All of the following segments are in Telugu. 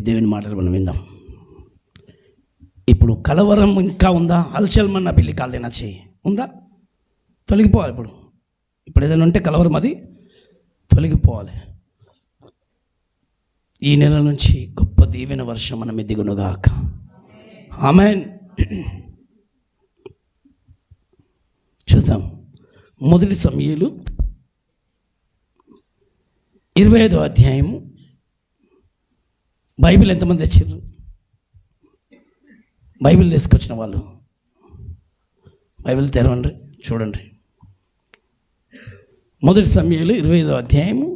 దేవుని మాటలు మనం విందాం. ఇప్పుడు కలవరం ఇంకా ఉందా? అల్చల్మన్న పిల్లి కాల్దేనా చెయ్యి ఉందా? తొలగిపోవాలి. ఇప్పుడు ఏదైనా ఉంటే కలవరం అది తొలగిపోవాలి. ఈ నెల నుంచి గొప్ప దీవెన వర్షం మన మీద దిగునుగాక. ఆమేన్. చూద్దాం. మొదటి సమూయేలు 25వ అధ్యాయము. బైబిల్ ఎంతమంది తెచ్చారు? బైబిల్ తీసుకొచ్చిన వాళ్ళు బైబిల్ తెరవండి, చూడండి. మొదటి సమూయేలు 25వ అధ్యాయము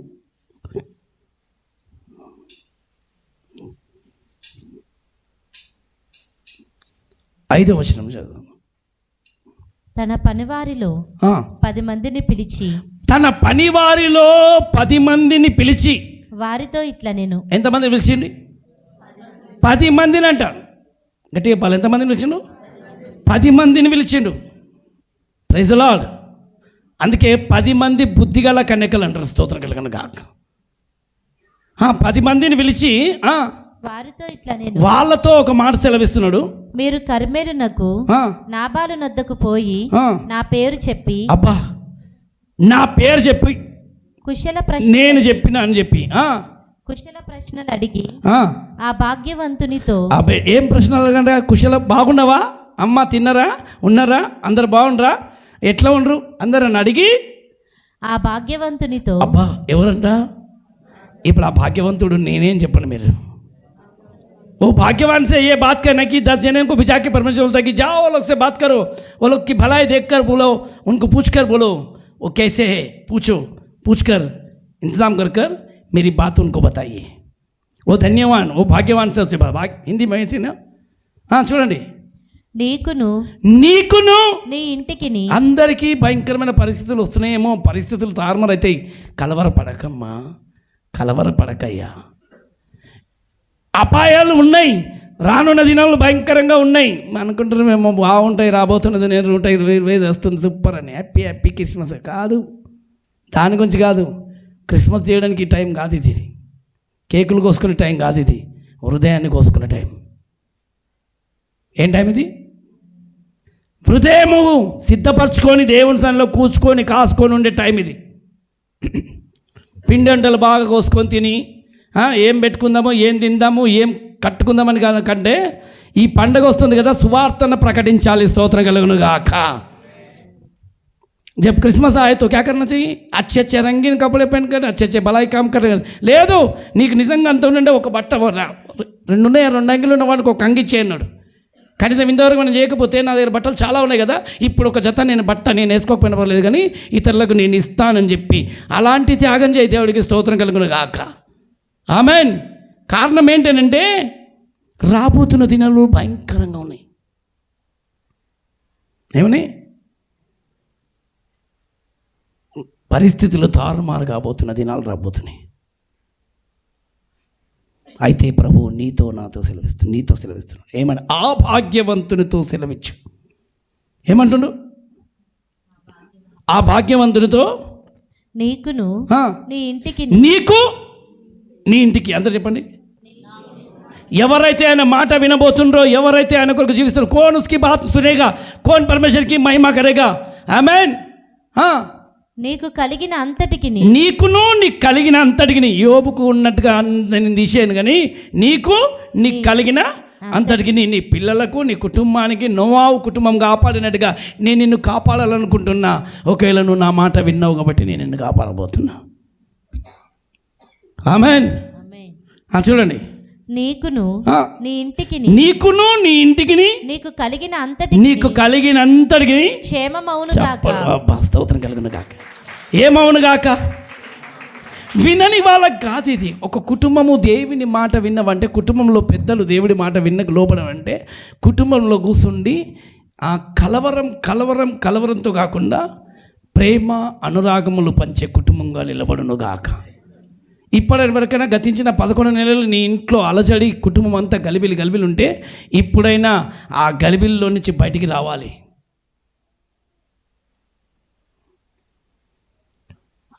5వ వచనం చదువు. తన పనివారిలో 10 మందిని పిలిచి, తన పనివారిలో 10 మందిని పిలిచి వారితో ఇట్లా నేను. ఎంతమందిని పిలిచింది? 10 మందిని అంట. గట్టిగా చెప్పాలి. ఎంతమందిని పిలిచిండు? 10 మందిని పిలిచిండు. Praise the Lord. అందుకే 10 మంది బుద్ధిగల కన్యకలు అంటారు. స్తోత్రం కలగను గాక. 10 మందిని పిలిచి వారితో ఇట్లా నేను. వాళ్ళతో ఒక మాట సెలవిస్తున్నాడు. మీరు కర్మెలునకు నాబాలు నొద్దకు పోయి నా పేరు చెప్పి, అబ్బా నా పేరు చెప్పి కుశల ప్రశ్న నేను చెప్పిన అని చెప్పి కుశల ప్రశ్నలు అడిగి ఆ భాగ్యవంతునితో. ఏం ప్రశ్నలు అడగండి? కుశల బాగున్నావా, అమ్మ తిన్నరా, ఉన్నారా, అందరు బాగుండరా, ఎట్లా ఉండరు అందరు అని అడిగి ఆ భాగ్యవంతునితో. అబ్బా ఎవరంట? ఇప్పుడు ఆ భాగ్యవంతుడు నేనేం చెప్పండి మీరు? वो भाग्यवान से ये बात करना कि 10 जने को भिजा के परमेश्वर बोलता है कि जाओ वो लोग से बात करो, वो लोग की भलाई देखकर बोलो, उनको पूछकर बोलो वो कैसे है, पूछकर इंतजाम कर मेरी बात उनको बताइए. वो धन्यवान, वो भाग्यवान से उससे हिंदी में थी ना. చూడండి. నీకును నీ ఇంటికిని. అందరికీ భయంకరమైన పరిస్థితులు వస్తున్నాయేమో, పరిస్థితులు తారుమారైతాయి. కలవరపడకమ్మా, కలవరపడకయ్యా. అపాయాలు ఉన్నాయి, రానున్న దినాలు భయంకరంగా ఉన్నాయి. అనుకుంటారు మేము బాగుంటాయి, రాబోతున్నది నేను 120 వస్తుంది సూపర్ అని, హ్యాపీ క్రిస్మస్. కాదు, దాని గురించి కాదు. క్రిస్మస్ చేయడానికి టైం కాదు ఇది. కేకులు కోసుకునే టైం కాదు ఇది. హృదయాన్ని కోసుకునే టైం. ఏం టైం ఇది? హృదయము సిద్ధపరచుకొని దేవుని సన్నిధిలో కూర్చుకొని కాసుకొని ఉండే టైం ఇది. పిండి వంటలు బాగా కోసుకొని తిని ఏం పెట్టుకుందామో, ఏం తిందాము, ఏం కట్టుకుందామని కాదు కంటే ఈ పండగ వస్తుంది కదా, సువార్తను ప్రకటించాలి. స్తోత్రం కలుగును గాక. जब क्रिसमस आए तो क्या करना चाहिए? अच्छे अच्छे रंगीन कपड़े पहनकर अच्छे अच्छे भलाई काम कर. లేదు నీకు నిజంగా అంత ఉండే ఒక బట్ట 2 అంగిలు ఉన్న వాడికి ఒక అంగి చేయన్నాడు. కనీసం ఇంతవరకు మనం చేయకపోతే నా దగ్గర బట్టలు చాలా ఉన్నాయి కదా, ఇప్పుడు ఒక జత నేను వేసుకోకపోయినా పర్లేదు కానీ ఇతరులకు నేను ఇస్తానని చెప్పి అలాంటి త్యాగం చేయి. దేవుడికి స్తోత్రం కలుగును గాక. ఆమెన్. కారణం ఏంటంటే రాబోతున్న దినాలు భయంకరంగా ఉన్నాయి. ఏమని? పరిస్థితులు తారుమారు కాబోతున్న దినాలు రాబోతున్నాయి. అయితే ప్రభు నీతో సెలవిస్తున్నాడు. ఏమని? ఆ భాగ్యవంతునితో సెలవిచ్చు. ఏమంటుండు? ఆ భాగ్యవంతునితో నీకును నీ ఇంటికి. నీకు నీ ఇంటికి. అందరూ చెప్పండి. ఎవరైతే ఆయన మాట వినబోతుండ్రో, ఎవరైతే ఆయన కొరకు జీవిస్తారో, कौन उसकी बात सुनेगा, कौन परमेश्वर की महिमा करेगा. ఆమేన్. నీకు కలిగిన అంతటికి. నీకును నీకు కలిగిన అంతటికి. యోబుకు ఉన్నట్టుగా నేను తీసేయను కానీ నీకు నీకు కలిగిన అంతటికి, నీ పిల్లలకు, నీ కుటుంబానికి, నోవాహు కుటుంబం కాపాడినట్టుగా నేను నిన్ను కాపాడాలనుకుంటున్నా. ఒకవేళ నువ్వు నా మాట విన్నావు కాబట్టి నేను నిన్ను కాపాడబోతున్నా. ఆమేన్. చూడండి. నీకును నీ ఇంటికి. నీకును నీ ఇంటికి. నీకు కలిగిన అంతటికి క్షేమమవును గాక. స్తోత్రం కలుగును గాక. ఏమవును గాక? వినని వాళ్ళకి కాదు ఇది. ఒక కుటుంబము దేవుని మాట విన్నవంటే, కుటుంబంలో పెద్దలు దేవుడి మాట విన్నకు లోపడమంటే, కుటుంబంలో కూర్చుండి ఆ కలవరంతో కాకుండా ప్రేమ అనురాగములు పంచే కుటుంబంగా నిలబడును గాక. ఇప్పటి వరకైనా గతించిన 11 నెలలు నీ ఇంట్లో అలజడి, కుటుంబం అంతా గలిబిలి ఉంటే ఇప్పుడైనా ఆ గలిబిలిలో నుంచి బయటికి రావాలి.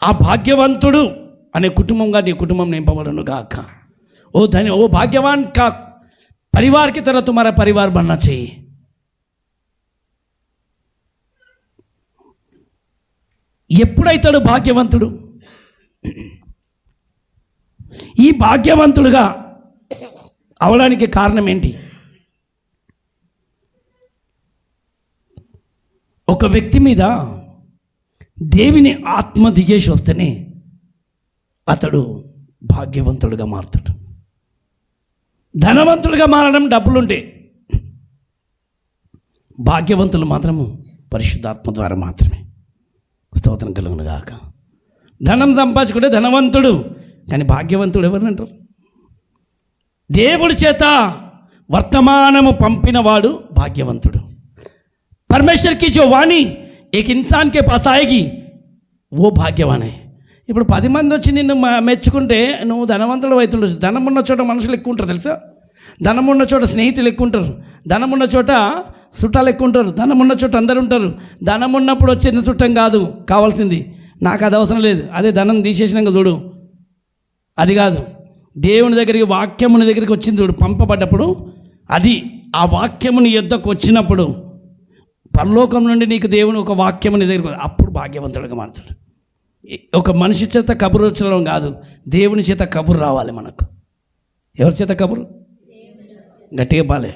ఆ భాగ్యవంతుడు అనే కుటుంబంగా నీ కుటుంబం నింపబడును గాక. ओ भाग्यवान का परिवार की तरह तुम्हारा परिवार बनना चाहिए। ఎప్పుడైతాడు భాగ్యవంతుడు? ఈ భాగ్యవంతుడుగా అవడానికి కారణం ఏంటి? ఒక వ్యక్తి మీద దేవుని ఆత్మ దిగేసి వస్తేనే అతడు భాగ్యవంతుడుగా మారుతాడు. ధనవంతులుగా మారడం డబ్బులుంటే, భాగ్యవంతులు మాత్రము పరిశుద్ధాత్మ ద్వారా మాత్రమే. స్తోత్రం కలుగును గాక. ధనం సంపాదించుకుంటే ధనవంతుడు, కానీ భాగ్యవంతుడు ఎవరిని అంటారు? దేవుడి చేత వర్తమానము పంపినవాడు భాగ్యవంతుడు. परमेश्वर की जो वाणी एक इंसान के पास आएगी वो भाग्यवान है. ఇప్పుడు 10 మంది వచ్చి నిన్ను మెచ్చుకుంటే నువ్వు ధనవంతుడు అవుతుండొచ్చు. ధనం ఉన్న చోట మనుషులు ఎక్కువ ఉంటారు తెలుసా? ధనం ఉన్న చోట స్నేహితులు ఎక్కువ ఉంటారు, ధనం ఉన్న చోట చుట్టాలు ఎక్కువ ఉంటారు, ధనం ఉన్న చోట అందరు ఉంటారు. ధనం ఉన్నప్పుడు వచ్చేది చుట్టం కాదు కావాల్సింది, నాకు అది అవసరం లేదు, అదే ధనం తీసేసినాక చూడు, అది కాదు. దేవుని దగ్గరికి వాక్యముని దగ్గరికి వచ్చింది చూడు, పంపబడ్డప్పుడు అది ఆ వాక్యముని యొద్దకు వచ్చినప్పుడు, పరలోకం నుండి నీకు దేవుని ఒక వాక్యముని దగ్గరికి, అప్పుడు భాగ్యవంతుడిగా మారుతాడు. ఒక మనిషి చేత కబురు వచ్చడం కాదు, దేవుని చేత కబురు రావాలి మనకు. ఎవరి చేత కబురు? గట్టిగా పాలే.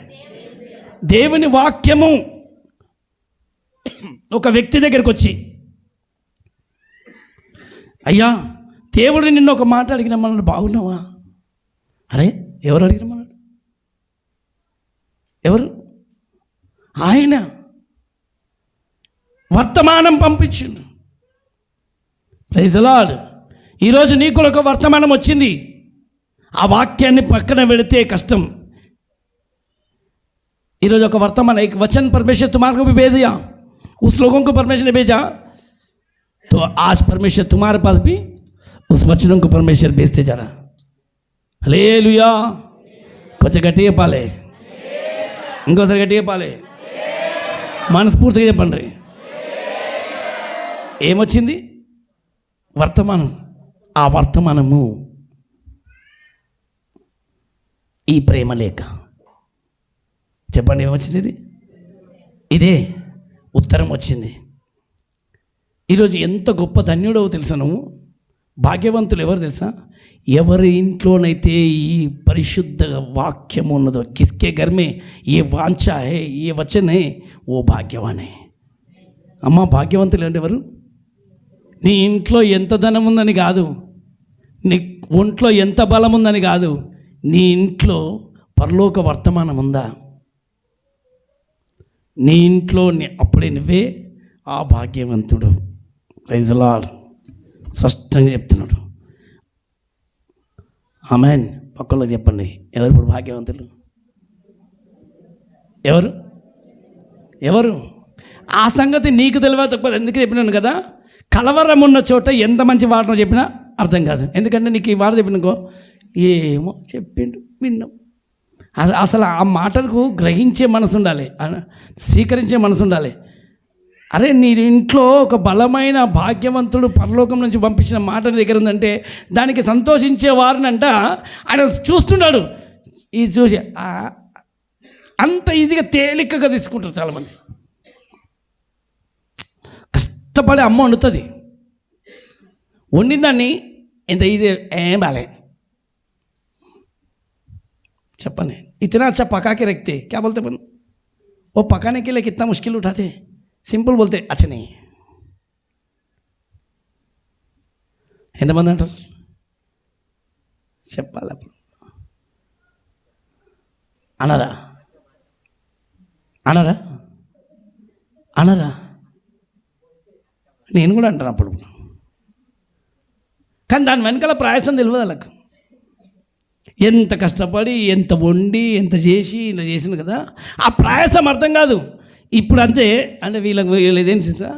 దేవుని వాక్యము ఒక వ్యక్తి దగ్గరికి వచ్చి, అయ్యా దేవుడు నిన్ను ఒక మాట అడిగిన మనల్ని బాగున్నావా? అరే ఎవరు అడిగిన మనల్ని? ఎవరు? ఆయన వర్తమానం పంపించిండు. Praise the lord. ఈరోజు నీకు కూడా ఒక వర్తమానం వచ్చింది. ఆ వాక్యాన్ని పక్కన పెడితే కష్టం. ఈరోజు ఒక వర్తమానం, एक वचन परमेश्वर तुम्हारे को भी भेज दिया, उस लोगों को परमेश्वर ने भेजा, तो आज परमेश्वर तुम्हारे पास भी उस वचनों को परमेश्वर भेजते जा रहा. హల్లెలూయా. కొంచెం గట్టిగా పాలే, ఇంకోసారి గట్టిగా పాలే, మనస్ఫూర్తిగా చెప్పండి. ఏమొచ్చింది? వర్తమానం. ఆ వర్తమానము ఈ ప్రేమ లేఖ. చెప్పండి ఏమొచ్చింది? ఇది ఇదే ఉత్తరం వచ్చింది. ఈరోజు ఎంత గొప్ప ధన్యుడవు తెలుసా నువ్వు? భాగ్యవంతులు ఎవరు తెలుసా? ఎవరి ఇంట్లోనైతే ఈ పరిశుద్ధ వాక్యం ఉన్నదో, కిస్కే घर में ये वांछा है, ये वचन है, वो भाग्यवान है. అమ్మ భాగ్యవంతులు అంటే ఎవరు? నీ ఇంట్లో ఎంత ధనం ఉందని కాదు, నీ ఒంట్లో ఎంత బలం ఉందని కాదు, నీ ఇంట్లో పరలోక వర్తమానం ఉందా? నీ ఇంట్లో అప్పుడే నువ్వే ఆ భాగ్యవంతుడు. Praise the lord. స్పష్టంగా చెప్తున్నాడు. ఆమేన్. పక్కలో చెప్పండి, ఎవరు ఇప్పుడు భాగ్యవంతులు? ఎవరు? ఎవరు? ఆ సంగతి నీకు తెలియదు. ఎందుకు చెప్పినాను కదా, కలవరం ఉన్న చోట ఎంత మంచి వాడనో చెప్పినా అర్థం కాదు. ఎందుకంటే నీకు ఈ వాడ చెప్పినకో ఏమో చెప్పిండు విన్నాం. అసలు ఆ మాటలకు గ్రహించే మనసు ఉండాలి, స్వీకరించే మనసు ఉండాలి. అరే నీ ఇంట్లో ఒక బలమైన భాగ్యవంతుడు పరలోకం నుంచి పంపించిన మాట నీ దగ్గర ఉందంటే దానికి సంతోషించే వారినంట ఆయన చూస్తున్నాడు. ఇది చూసి అంత ఈజీగా తేలికగా తీసుకుంటారు చాలామంది. కష్టపడి అమ్మ వండుతుంది, వండిందాన్ని ఇంత ఈజీ ఏం బాలే చెప్పండి. इतना अच्छा पका के रखते, क्या बोलते अपन, वो पकाने के लिए कितना मुश्किल उठाते, सिंपल बोलते अच्छा नहीं. ఎంతమంది అంటారు? చెప్పాలి. అనరా అనరా అనరా నేను కూడా అంటాను అప్పుడు. కానీ దాని వెనకాల ప్రయాసం తెలియదు వాళ్ళకు. ఎంత కష్టపడి ఎంత వండి ఎంత చేసి ఇలా చేసింది కదా, ఆ ప్రయాసం అర్థం కాదు. ఇప్పుడు అంతే అంటే వీళ్ళు ఇదేం తెలుసా,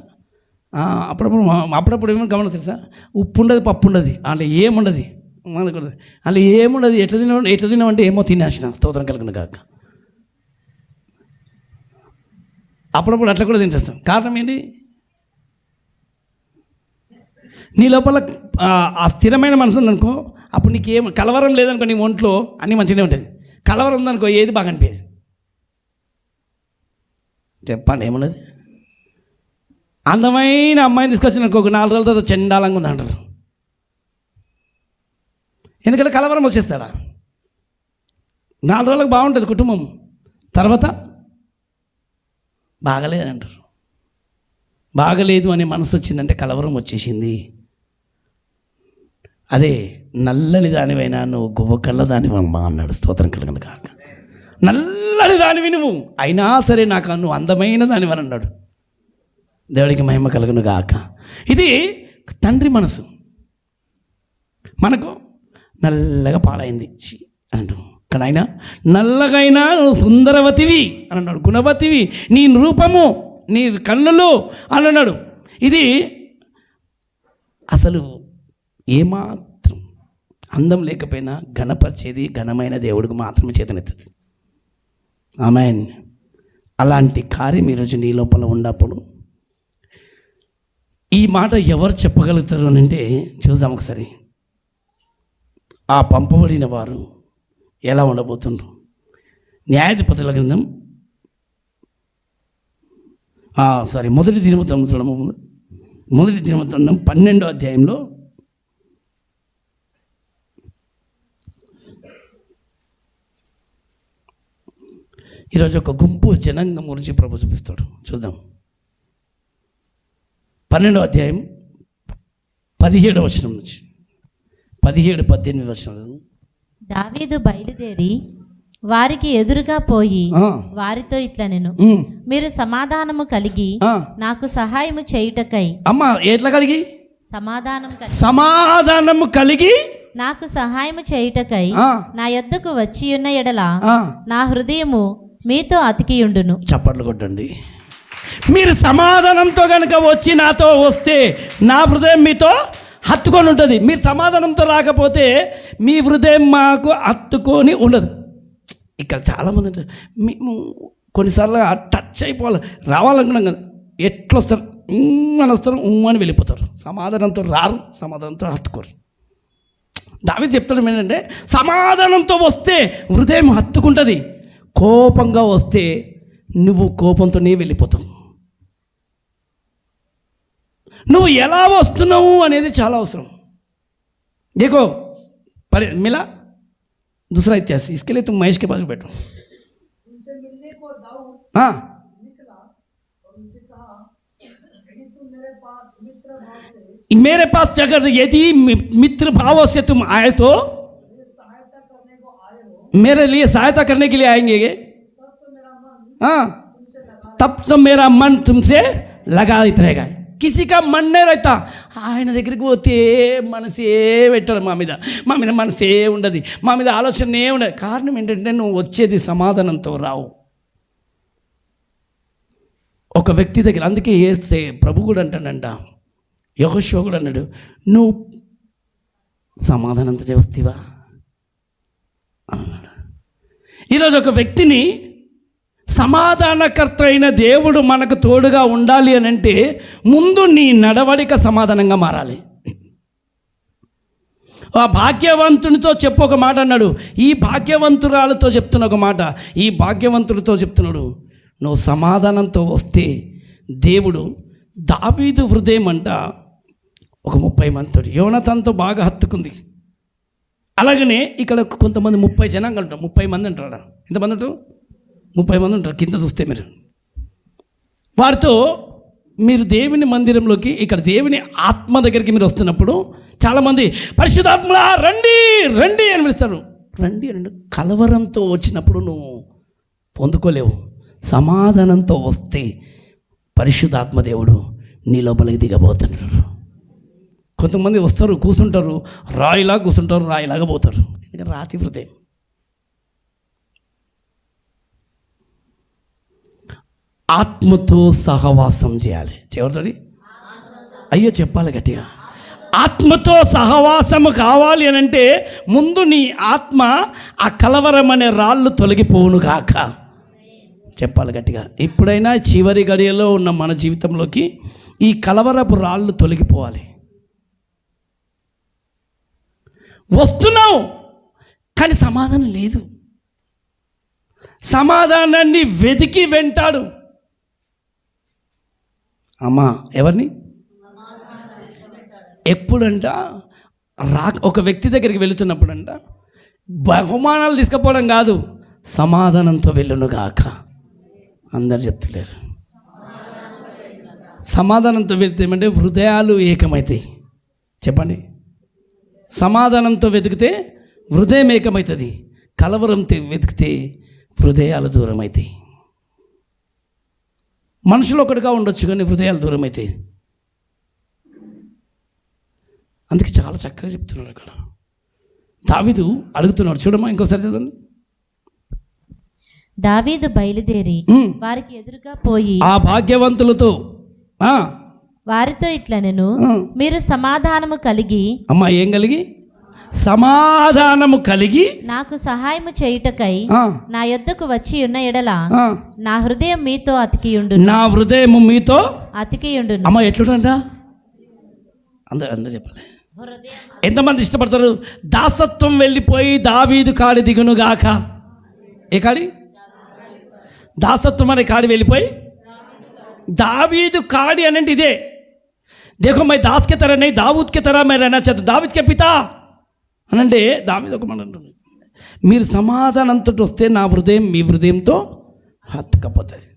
అప్పుడప్పుడు ఏమో గమనం తెలుసా, ఉప్పు ఉండదు పప్పు ఉండదు, అలా ఏముండదు మనకు, అలా ఏముండదు. ఎట్లా తిన్నామంటే ఏమో తినేసిన. స్తోత్రం కలుగును గాక. అప్పుడప్పుడు అట్లా కూడా తినేస్తాం. కారణం ఏంటి? నీ లోపల ఆ స్థిరమైన మనసు ఉందనుకో, అప్పుడు నీకేం కలవరం లేదనుకో, నీ ఒంట్లో అన్నీ మంచిగానే ఉంటుంది. కలవరం ఉందనుకో ఏది బాగా అనిపించదు. చెప్పండి ఏమన్నది? అందమైన అమ్మాయిని తీసుకొచ్చిన ఒక 4 రోజుల తర్వాత చండాలంగా ఉంది అంటారు. ఎందుకంటే కలవరం వచ్చేస్తాడా? 4 రోజులకు బాగుంటుంది కుటుంబం, తర్వాత బాగలేదు అంటారు. బాగలేదు అనే మనసు వచ్చిందంటే కలవరం వచ్చేసింది. అదే నల్లని దానివైనా నువ్వు గువ్వ కళ్ళ దానివమ్మా అన్నాడు. స్తోత్రం కలుగును గాక. నల్లని దానివి నువ్వు, అయినా సరే నాకు నువ్వు అందమైన దానివని అన్నాడు. దేవుడికి మహిమ కలుగును గాక. ఇది తండ్రి మనసు. మనకు నల్లగా పాడైంది అంటూ, కానీ ఆయన నల్లగైనా నువ్వు సుందరవతివి అని అన్నాడు, గుణవతివి, నీ రూపము, నీ కన్నులు అని అన్నాడు. ఇది అసలు ఏమాత్రం అందం లేకపోయినా ఘనపరిచేది ఘనమైన దేవుడికి మాత్రమే చేతనెత్తది. ఆమేన్. అలాంటి కార్యం ఈరోజు నీ లోపల ఉన్నప్పుడు ఈ మాట ఎవరు చెప్పగలుగుతారు అని అంటే చూద్దాం ఒకసారి. ఆ పంపబడిన వారు ఎలా ఉండబోతున్నారు? న్యాయాధిపతుల గ్రంథం మొదటి దినవృత్తాంతం 12వ అధ్యాయంలో ఈరోజు ఒక గుంపు జనాంగం గురించి ప్రభు చూపిస్తాడు. చూద్దాం. 12వ అధ్యాయం 17వ వచనం నుంచి 17-18 వచనాలు. దావీదు బయలుదేరి వారికి ఎదురుగా పోయి వారితో ఇట్లా నేను మీరు సమాధానము కలిగి నాకు సహాయము చేయుటకై. అమ్మా ఎట్లా కలిగి? సమాధానము కలిగి నాకు సహాయము చేయుటకై నా యొద్దకు వచ్చి ఉన్న ఎడల నా హృదయము మీతో అతికియుండును. చప్పట్లు కొట్టండి. మీరు సమాధానంతో కనుక వచ్చి నాతో వస్తే నా హృదయం మీతో హత్తుకొని ఉంటుంది. మీరు సమాధానంతో రాకపోతే మీ హృదయం మాకు హత్తుకొని ఉండదు. ఇక్కడ చాలామంది అంటారు, మేము కొన్నిసార్లు టచ్ అయిపోవాలి, రావాలనుకున్నాం కదా, ఎట్లా వస్తారు అని వస్తారు, అని వెళ్ళిపోతారు. సమాధానంతో రారు, సమాధానంతో హత్తుకోరు. దావీదు చెప్తాడు ఏంటంటే, సమాధానంతో వస్తే హృదయం హత్తుకుంటుంది, కోపంగా వస్తే నువ్వు కోపంతోనే వెళ్ళిపోతావు. నువ్వు ఎలా వస్తున్నావు అనేది చాలా అవసరం. देखो मिला दूसरा इतिहास, इसके लिए तुम महेश के पास बैठो. उनसे मिलने को दाऊद निकला और उनसे कहा, यदि तुम मेरे पास अगर यदि मित्र भाव से तुम आए तो मेरे लिए सहायता करने के लिए आएंगे, तब तो मेरा मन तुमसे लगा रहेगा. किसी का मन नहीं रहता. ఆయన దగ్గరికి పోతే మనసే పెట్టాడు, మా మీద మనసే ఉండదు, మా మీద ఆలోచనే ఉండదు. కారణం ఏంటంటే నువ్వు వచ్చేది సమాధానంతో రావు ఒక వ్యక్తి దగ్గర. అందుకే వేస్తే ప్రభు కూడా అంటాడంట, యెహోషువ కూడా అన్నాడు, నువ్వు సమాధానంతో వస్తీవా అన్నాడు. ఈరోజు ఒక వ్యక్తిని సమాధానకర్త అయిన దేవుడు మనకు తోడుగా ఉండాలి అని అంటే ముందు నీ నడవడిక సమాధానంగా మారాలి. ఆ భాగ్యవంతునితో చెప్పు ఒక మాట అన్నాడు, ఈ భాగ్యవంతురాలతో చెప్తున్న ఒక మాట, ఈ భాగ్యవంతుడితో చెప్తున్నాడు, నువ్వు సమాధానంతో వస్తే దేవుడు దావీదు హృదయం అంట ఒక 30 మందితో, యోనతాన్తో బాగా హత్తుకుంది. అలాగనే ఇక్కడ కొంతమంది 30 జనాంగం అంటారు, 30 మంది అంటారా? ఎంతమంది అంటారు? 30 మంది ఉంటారు. కింద చూస్తే మీరు వారితో మీరు దేవుని మందిరంలోకి, ఇక్కడ దేవుని ఆత్మ దగ్గరికి మీరు వస్తున్నప్పుడు చాలామంది పరిశుద్ధాత్మ రండి రండి అని పిలుస్తారు. రండి రండి. కలవరంతో వచ్చినప్పుడు నువ్వు పొందుకోలేవు. సమాధానంతో వస్తే పరిశుద్ధాత్మ దేవుడు నీ లోపలికి దిగబోతున్నాడు. కొంతమంది వస్తారు, కూర్చుంటారు, రాయిలా కూర్చుంటారు, రాయిలాగా పోతారు. ఎందుకంటే రాతి హృదయం. ఆత్మతో సహవాసం చేయాలి. ఎవరితోటి? అయ్యో చెప్పాలి గట్టిగా. ఆత్మతో సహవాసము కావాలి అని అంటే ముందు నీ ఆత్మ ఆ కలవరం అనే రాళ్ళు తొలగిపోవునుగాక. చెప్పాలి గట్టిగా. ఎప్పుడైనా చివరి గడియలో ఉన్న మన జీవితంలోకి ఈ కలవరపు రాళ్ళు తొలగిపోవాలి. వస్తున్నావు కానీ సమాధానం లేదు. సమాధానాన్ని వెతికి వెంటాడు. అమ్మా ఎవరిని? ఎప్పుడంట ఒక వ్యక్తి దగ్గరికి వెళుతున్నప్పుడంట బహుమానాలు తీసుకుపోవడం కాదు, సమాధానంతో వెళ్ళునుగాక. అందరు చెప్తలేరు. సమాధానంతో వెళ్తే ఏమంటే హృదయాలు ఏకమవుతాయి. చెప్పండి. సమాధానంతో వెతికితే హృదయం ఏకమవుతుంది. కలవరంతో వెతికితే హృదయాలు దూరం అవుతాయి. మనుషులు ఒకటిగా ఉండొచ్చు కానీ హృదయాలు దూరం అవుతాయి. అందుకే చాలా చక్కగా చెప్తున్నాడు అక్కడ. దావీదు అడుగుతున్నాడు. చూడమ్మా ఇంకోసారి చదవండి. దావీదు బయలుదేరి వారికి ఎదురుగా పోయి ఆ భాగ్యవంతులతో వారితో ఇట్లనెను, మీరు సమాధానము కలిగి, అమ్మా ఏం కలిగి? సమాధానము కలిగి నాకు సహాయము చేయుటకై నా యొద్దకు వచ్చి ఉన్న ఎడల నా హృదయం మీతో అతికియుండు. నా హృదయము మీతో అతికియుండు. అమ్మ ఎట్లుంటా? అందరూ చెప్పాలి. ఎంతమంది ఇష్టపడతారు? దాసత్వం వెళ్ళిపోయి దావీదు కాడి దిగునుగాక. ఏ కాడి? దాసత్వం అనే కాడి వెళ్ళిపోయి दावीद काड़ी अनंट इदे देखो मैं दास के तरह नहीं दाऊद के तरह मैं रहना चाहता दावीद के पिता अनंटे दावीद ఒక మాట అంటున్నాడు మీరు సమాధానంతో వస్తే నా హృదయం మీ హృదయంతో హత్తుకపోతుంది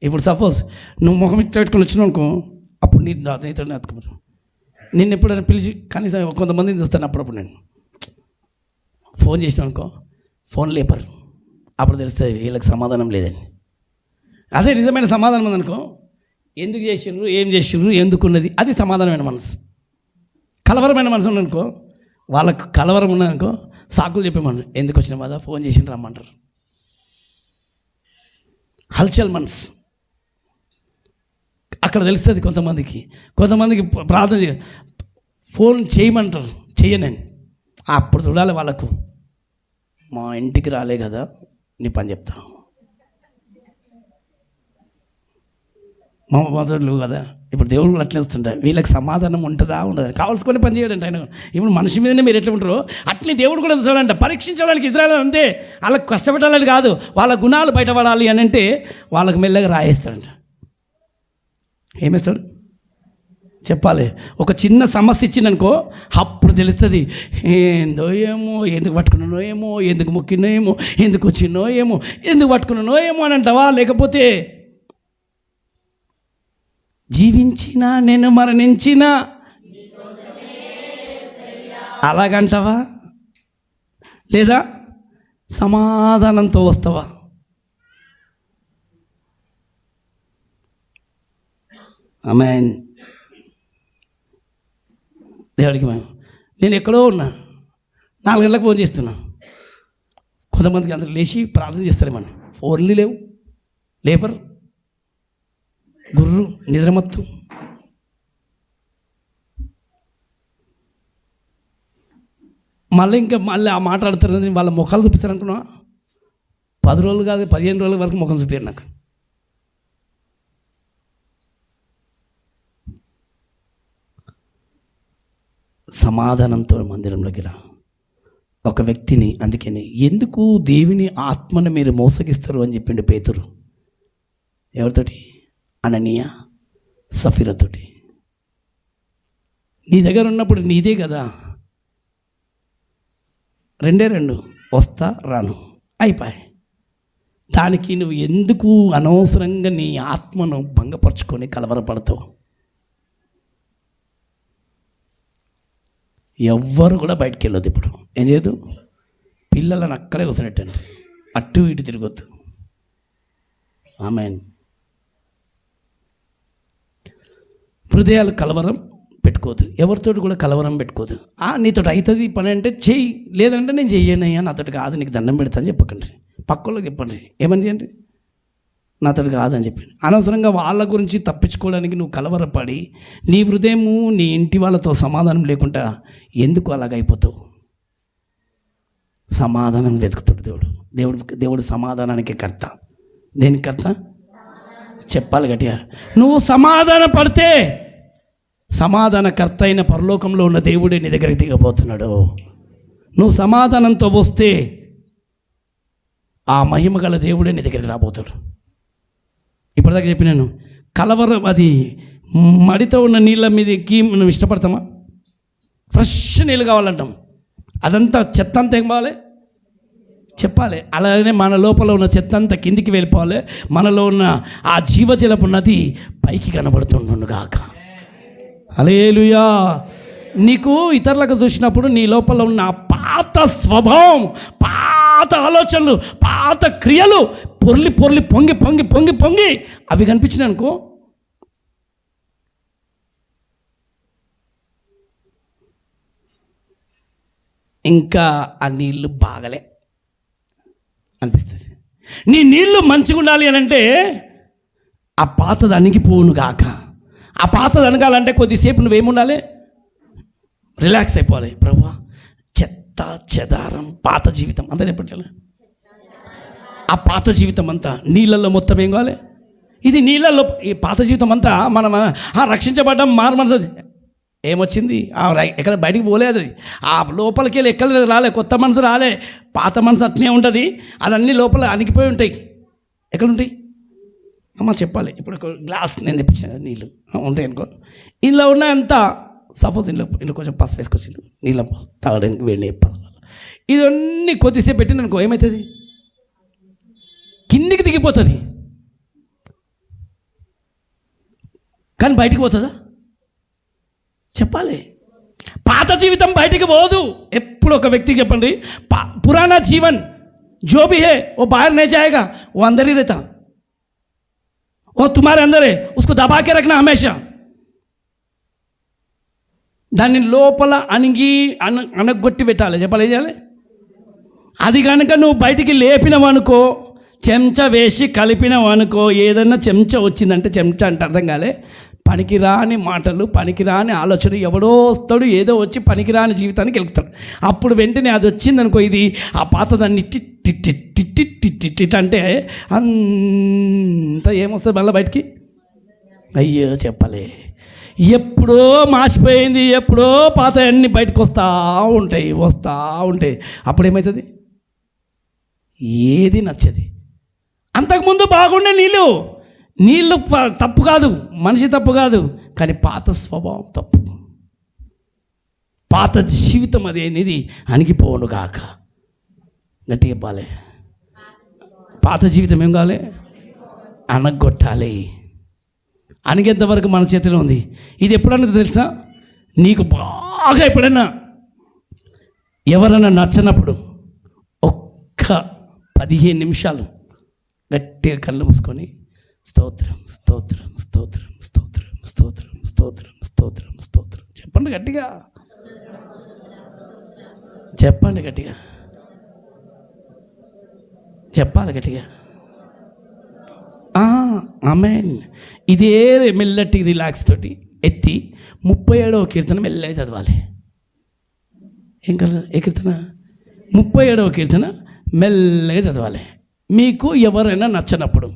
ఇప్పుడు సపోజ్ నువ్వు ముఖం ఇట్లా పెట్టుకొని వచ్చినావు అనుకో అప్పుడు నీ నీతోనే హత్తుకపోతావు నిన్ను ఎప్పుడైనా పిలిచి కనీసం కొంతమందిని చూస్తాను అప్పుడప్పుడు నేను ఫోన్ చేసినావు అనుకో ఫోన్ లేపరు అప్పుడు తెలుస్తుంది వీళ్ళకి సమాధానం లేదని అదే నిజమైన సమాధానం ఉందనుకో ఎందుకు చేసిండ్రు ఏం చేసిండ్రు ఎందుకున్నది అది సమాధానమైన మనసు కలవరమైన మనసు ఉందనుకో వాళ్ళకు కలవరం ఉన్నదనుకో సాకులు చెప్పేమను ఎందుకు వచ్చిన బాధ ఫోన్ చేసిండ్రు రమ్మంటారు హల్చల్ మనసు అక్కడ తెలుస్తుంది కొంతమందికి ప్రార్థన ఫోన్ చేయమంటారు చెయ్యనని అప్పుడు చూడాలి వాళ్ళకు మా ఇంటికి రాలే కదా నీ పని చెప్తాను మా మొదలు కదా ఇప్పుడు దేవుడు కూడా అట్లే వస్తుంటాయి వీళ్ళకి సమాధానం ఉంటుందా ఉండదు కావాల్సుకొని పని చేయడంట ఆయన ఇప్పుడు మనిషి మీదనే మీరు ఎట్లా ఉంటారో అట్లే దేవుడు కూడా చూడంట పరీక్షించడానికి ఇజ్రాయెల్ అంతే వాళ్ళకి కష్టపడాలని కాదు వాళ్ళ గుణాలు బయటపడాలి అని అంటే వాళ్ళకి మెల్లగా రాయేస్తాడంట ఏమేస్తాడు చెప్పాలి ఒక చిన్న సమస్య ఇచ్చిందనుకో అప్పుడు తెలుస్తుంది ఏందో ఏమో ఎందుకు పట్టుకున్నానో ఏమో ఎందుకు మొక్కినో ఏమో ఎందుకు వచ్చినో ఏమో ఎందుకు పట్టుకున్నానో ఏమో అని అంటావా లేకపోతే జీవించినా నేను మరణించినా అలాగంటావా లేదా సమాధానంతో వస్తావా ఆమేన్ దేవుడికి నేను ఎక్కడో ఉన్నా 4 గంటలకు ఫోన్ చేస్తున్నా కొంతమందికి అందరూ లేచి ప్రార్థన చేస్తారు మనం ఫోన్లు లేవు లేబర్ గుర్రు నిద్రమత్తు మళ్ళీ ఆ మాట్లాడుతారని వాళ్ళ ముఖాలు చూపిస్తారు అనుకున్నా 10 రోజులు కాదు 15 రోజుల వరకు ముఖం చూపారు నాకు సమాధానంతో మందిరంలోకి రా ఒక వ్యక్తిని అందుకని ఎందుకు దేవుని ఆత్మను మీరు మోసగిస్తారు అని చెప్పిండు పేతురు ఎవరితోటి అననీయ సఫీరతోటి నీ దగ్గర ఉన్నప్పుడు నీదే కదా 2 వస్తా రాను అయిపోయి దానికి నువ్వు ఎందుకు అనవసరంగా నీ ఆత్మను భంగపరుచుకొని కలవరపడతావు ఎవ్వరు కూడా బయటికి వెళ్ళొద్దు ఇప్పుడు ఏం చేయదు పిల్లలను అక్కడే వసినట్టండి అటు ఇటు తిరగొద్దు ఆమేన్ హృదయాలు కలవరం పెట్టుకోదు ఎవరితోటి కూడా కలవరం పెట్టుకోదు నీతో అవుతుంది పని అంటే చెయ్యి లేదంటే నేను చెయ్యనయ్యా నాతోటి కాదు నీకు దండం పెడతా అని చెప్పకండి పక్కలోకి చెప్పండి ఏమని చేయండి నాతోటి కాదని చెప్పండి అనవసరంగా వాళ్ళ గురించి తప్పించుకోవడానికి నువ్వు కలవరపడి నీ హృదయము నీ ఇంటి వాళ్ళతో సమాధానం లేకుండా ఎందుకు అలాగైపోతావు సమాధానం వెతుకుతాడు దేవుడు సమాధానానికి కర్త దేనికి కర్త చెప్పాలి గట్టిగా నువ్వు సమాధాన పడితే సమాధానకర్త అయిన పరలోకంలో ఉన్న దేవుడే నీ దగ్గరికి దిగబోతున్నాడు. నువ్వు సమాధానంతో వస్తే ఆ మహిమ గల దేవుడే నీ దగ్గరికి రాబోతాడు. ఇప్పటిదాకా చెప్పినాను, కలవరం అది మడితో ఉన్న నీళ్ళ మీదకి మనం ఇష్టపడతామా? ఫ్రెష్ నీళ్ళు కావాలంటాం. అదంతా చెత్త అంతా ఏం కావాలి చెప్పాలి. అలానే మన లోపల ఉన్న చెత్త అంతా కిందికి వెళ్ళిపోవాలి. మనలో ఉన్న ఆ జీవజలపు నది పైకి కనబడుతుండును గాక. హల్లెలూయా. నీకు ఇతరులకు చూసినప్పుడు నీ లోపల ఉన్న పాత స్వభావం, పాత ఆలోచనలు, పాత క్రియలు పొర్లి పొర్లి పొంగి పొంగి పొంగి పొంగి అవి కనిపించినాయి అనుకో, ఇంకా ఆ నీళ్ళు బాగలే అనిపిస్తుంది. నీ నీళ్ళు మంచిగా ఉండాలి అని అంటే ఆ పాతది అణిగిపోవును గాక. ఆ పాతది అనగాలంటే కొద్దిసేపు నువ్వేముండాలి? రిలాక్స్ అయిపోవాలి. ప్రభువా, చెత్త చెదారం పాత జీవితం అంతా చెప్పట్లే, ఆ పాత జీవితం అంతా నీళ్ళల్లో మొత్తం ఏం కావాలి? ఇది నీళ్ళల్లో ఈ పాత జీవితం అంతా మనం రక్షించబడ్డం మారమన్నది ఏమొచ్చింది? ఎక్కడ బయటికి పోలేదు. అది ఆ లోపలికి వెళ్ళి ఎక్కడ రాలే, కొత్త మనసు రాలే. పాత మనసు అట్నే ఉంటుంది. అదన్నీ లోపల అణిగిపోయి ఉంటాయి. ఎక్కడ ఉంటాయి అమ్మ చెప్పాలి. ఇప్పుడు ఒక గ్లాస్ నేను తెప్పించాను, నీళ్ళు ఉంటాయి అనుకో. ఇందులో ఉన్నంత సపోజ్ ఇంట్లో కొంచెం పసుపు వేసుకొచ్చిండు, నీళ్ళ తాగడానికి వేడి ఇవన్నీ కొద్దిసేపు పెట్టిన అనుకో, ఏమవుతుంది? కిందికి దిగిపోతుంది. కానీ బయటికి పోతుందా? చెప్పాలి. పాత జీవితం బయటికి పోదు. ఎప్పుడు ఒక వ్యక్తికి చెప్పండి, పురానా జీవన్ जो भी है वो बाहर नहीं जाएगा, वो अंदर ही रहता, वो तुम्हारे अंदर है, उसको दबा के रखना हमेशा. దాన్ని లోపల అనగొట్టి పెట్టాలి. చెప్పాలి, ఏం చేయాలి? అది కనుక నువ్వు బయటికి లేపినవనుకో, చెంచా వేసి కలిపినవనుకో, ఏదన్నా చెంచా వచ్చిందంటే, చెంచా అంటే అర్థం కాలే, పనికిరాని మాటలు, పనికిరాని ఆలోచన, ఎవడో వస్తాడు ఏదో వచ్చి పనికిరాని జీవితానికి వెళ్తాడు. అప్పుడు వెంటనే అది వచ్చిందనుకో, ఇది ఆ పాత దాన్ని టిట్ అంటే అంత ఏమొస్తుంది మళ్ళీ బయటికి? అయ్యో చెప్పలే, ఎప్పుడో మార్చిపోయింది, ఎప్పుడో పాత అన్నీ బయటకు వస్తూ ఉంటాయి. అప్పుడు ఏమవుతుంది? ఏది నచ్చది. అంతకుముందు బాగుండే నీళ్ళు తప్పు కాదు, మనిషి తప్పు కాదు, కానీ పాత స్వభావం తప్పు. పాత జీవితం అది అనేది అణిగిపోవును గాక. గట్టిగా చెప్పాలి. పాత జీవితం ఏం కావాలి? అనగొట్టాలి. అణిగేంత వరకు మన చేతిలో ఉంది. ఇది ఎప్పుడన్నా తెలుసా? నీకు బాగా ఎప్పుడైనా ఎవరైనా నచ్చనప్పుడు ఒక్క 15 నిమిషాలు గట్టిగా కళ్ళు మూసుకొని స్తోత్రం స్తోత్రం స్తోత్రం స్తోత్రం స్తోత్రం స్తోత్రం స్తోత్రం స్తోత్రం చెప్పండి గట్టిగా, చెప్పండి గట్టిగా, చెప్పాలి గట్టిగా. ఆమేన్. ఇదే మెల్లటి రిలాక్స్ తోటి ఎత్తి 37వ కీర్తన మెల్లగా చదవాలి. ఏ కీర్తన? 37వ కీర్తన మెల్లగా చదవాలి. మీకు ఎవరైనా నచ్చనప్పుడు,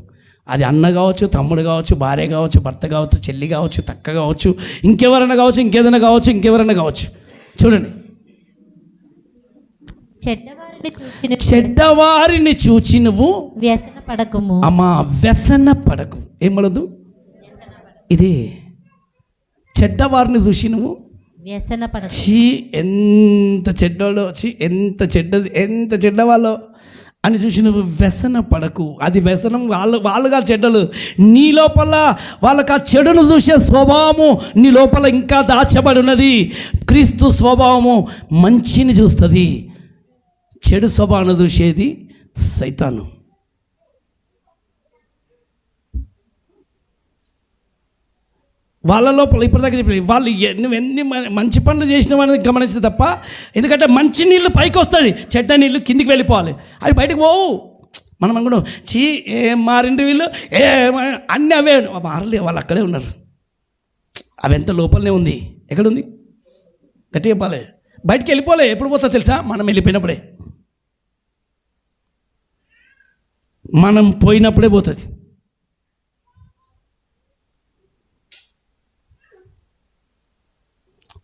అది అన్న కావచ్చు, తమ్ముడు కావచ్చు, భార్య కావచ్చు, భర్త కావచ్చు, చెల్లి కావచ్చు, తక్క కావచ్చు, ఇంకెవరైనా కావచ్చు, ఇంకేదైనా కావచ్చు, చూడండి. చెడ్డవారిని చూచి నువ్వు వ్యసన పడకుము. అమ్మా, వ్యసన పడకు. ఏమలదు? ఇది చెడ్డవారిని చూసి నువ్వు వ్యసన పడకు. చీ ఎంత చెడ్డోళ్ళో, చీ ఎంత చెడ్డవాళ్ళో అని చూసి నువ్వు వ్యసన పడకు. అది వ్యసనం. వాళ్ళుగా చెడ్డలు. నీ లోపల వాళ్ళకి ఆ చెడును చూసే స్వభావము నీ లోపల ఇంకా దాచబడి ఉన్నది. క్రీస్తు స్వభావము మంచిని చూస్తుంది, చెడు స్వభావాన్ని చూసేది సైతాను. వాళ్ళ లోపల ఇప్పటిదాకా చెప్పి వాళ్ళు నువ్వు ఎన్ని మంచి పనులు చేసినావనేది గమనించదు తప్ప, ఎందుకంటే మంచి నీళ్ళు పైకి వస్తుంది, చెడ్డ నీళ్ళు కిందికి వెళ్ళిపోవాలి. అవి బయటకు పోవు. మనం అనుకున్నాం, ఏం మారింది వీళ్ళు, అన్నీ అవే మారలే, వాళ్ళు అక్కడే ఉన్నారు. అవి ఎంత లోపలనే ఉంది. ఎక్కడుంది? గట్టి చెప్పాలి. బయటికి వెళ్ళిపోలే. ఎప్పుడు పోతా తెలుసా? మనం వెళ్ళిపోయినప్పుడే. మనం పోయినప్పుడే పోతుంది.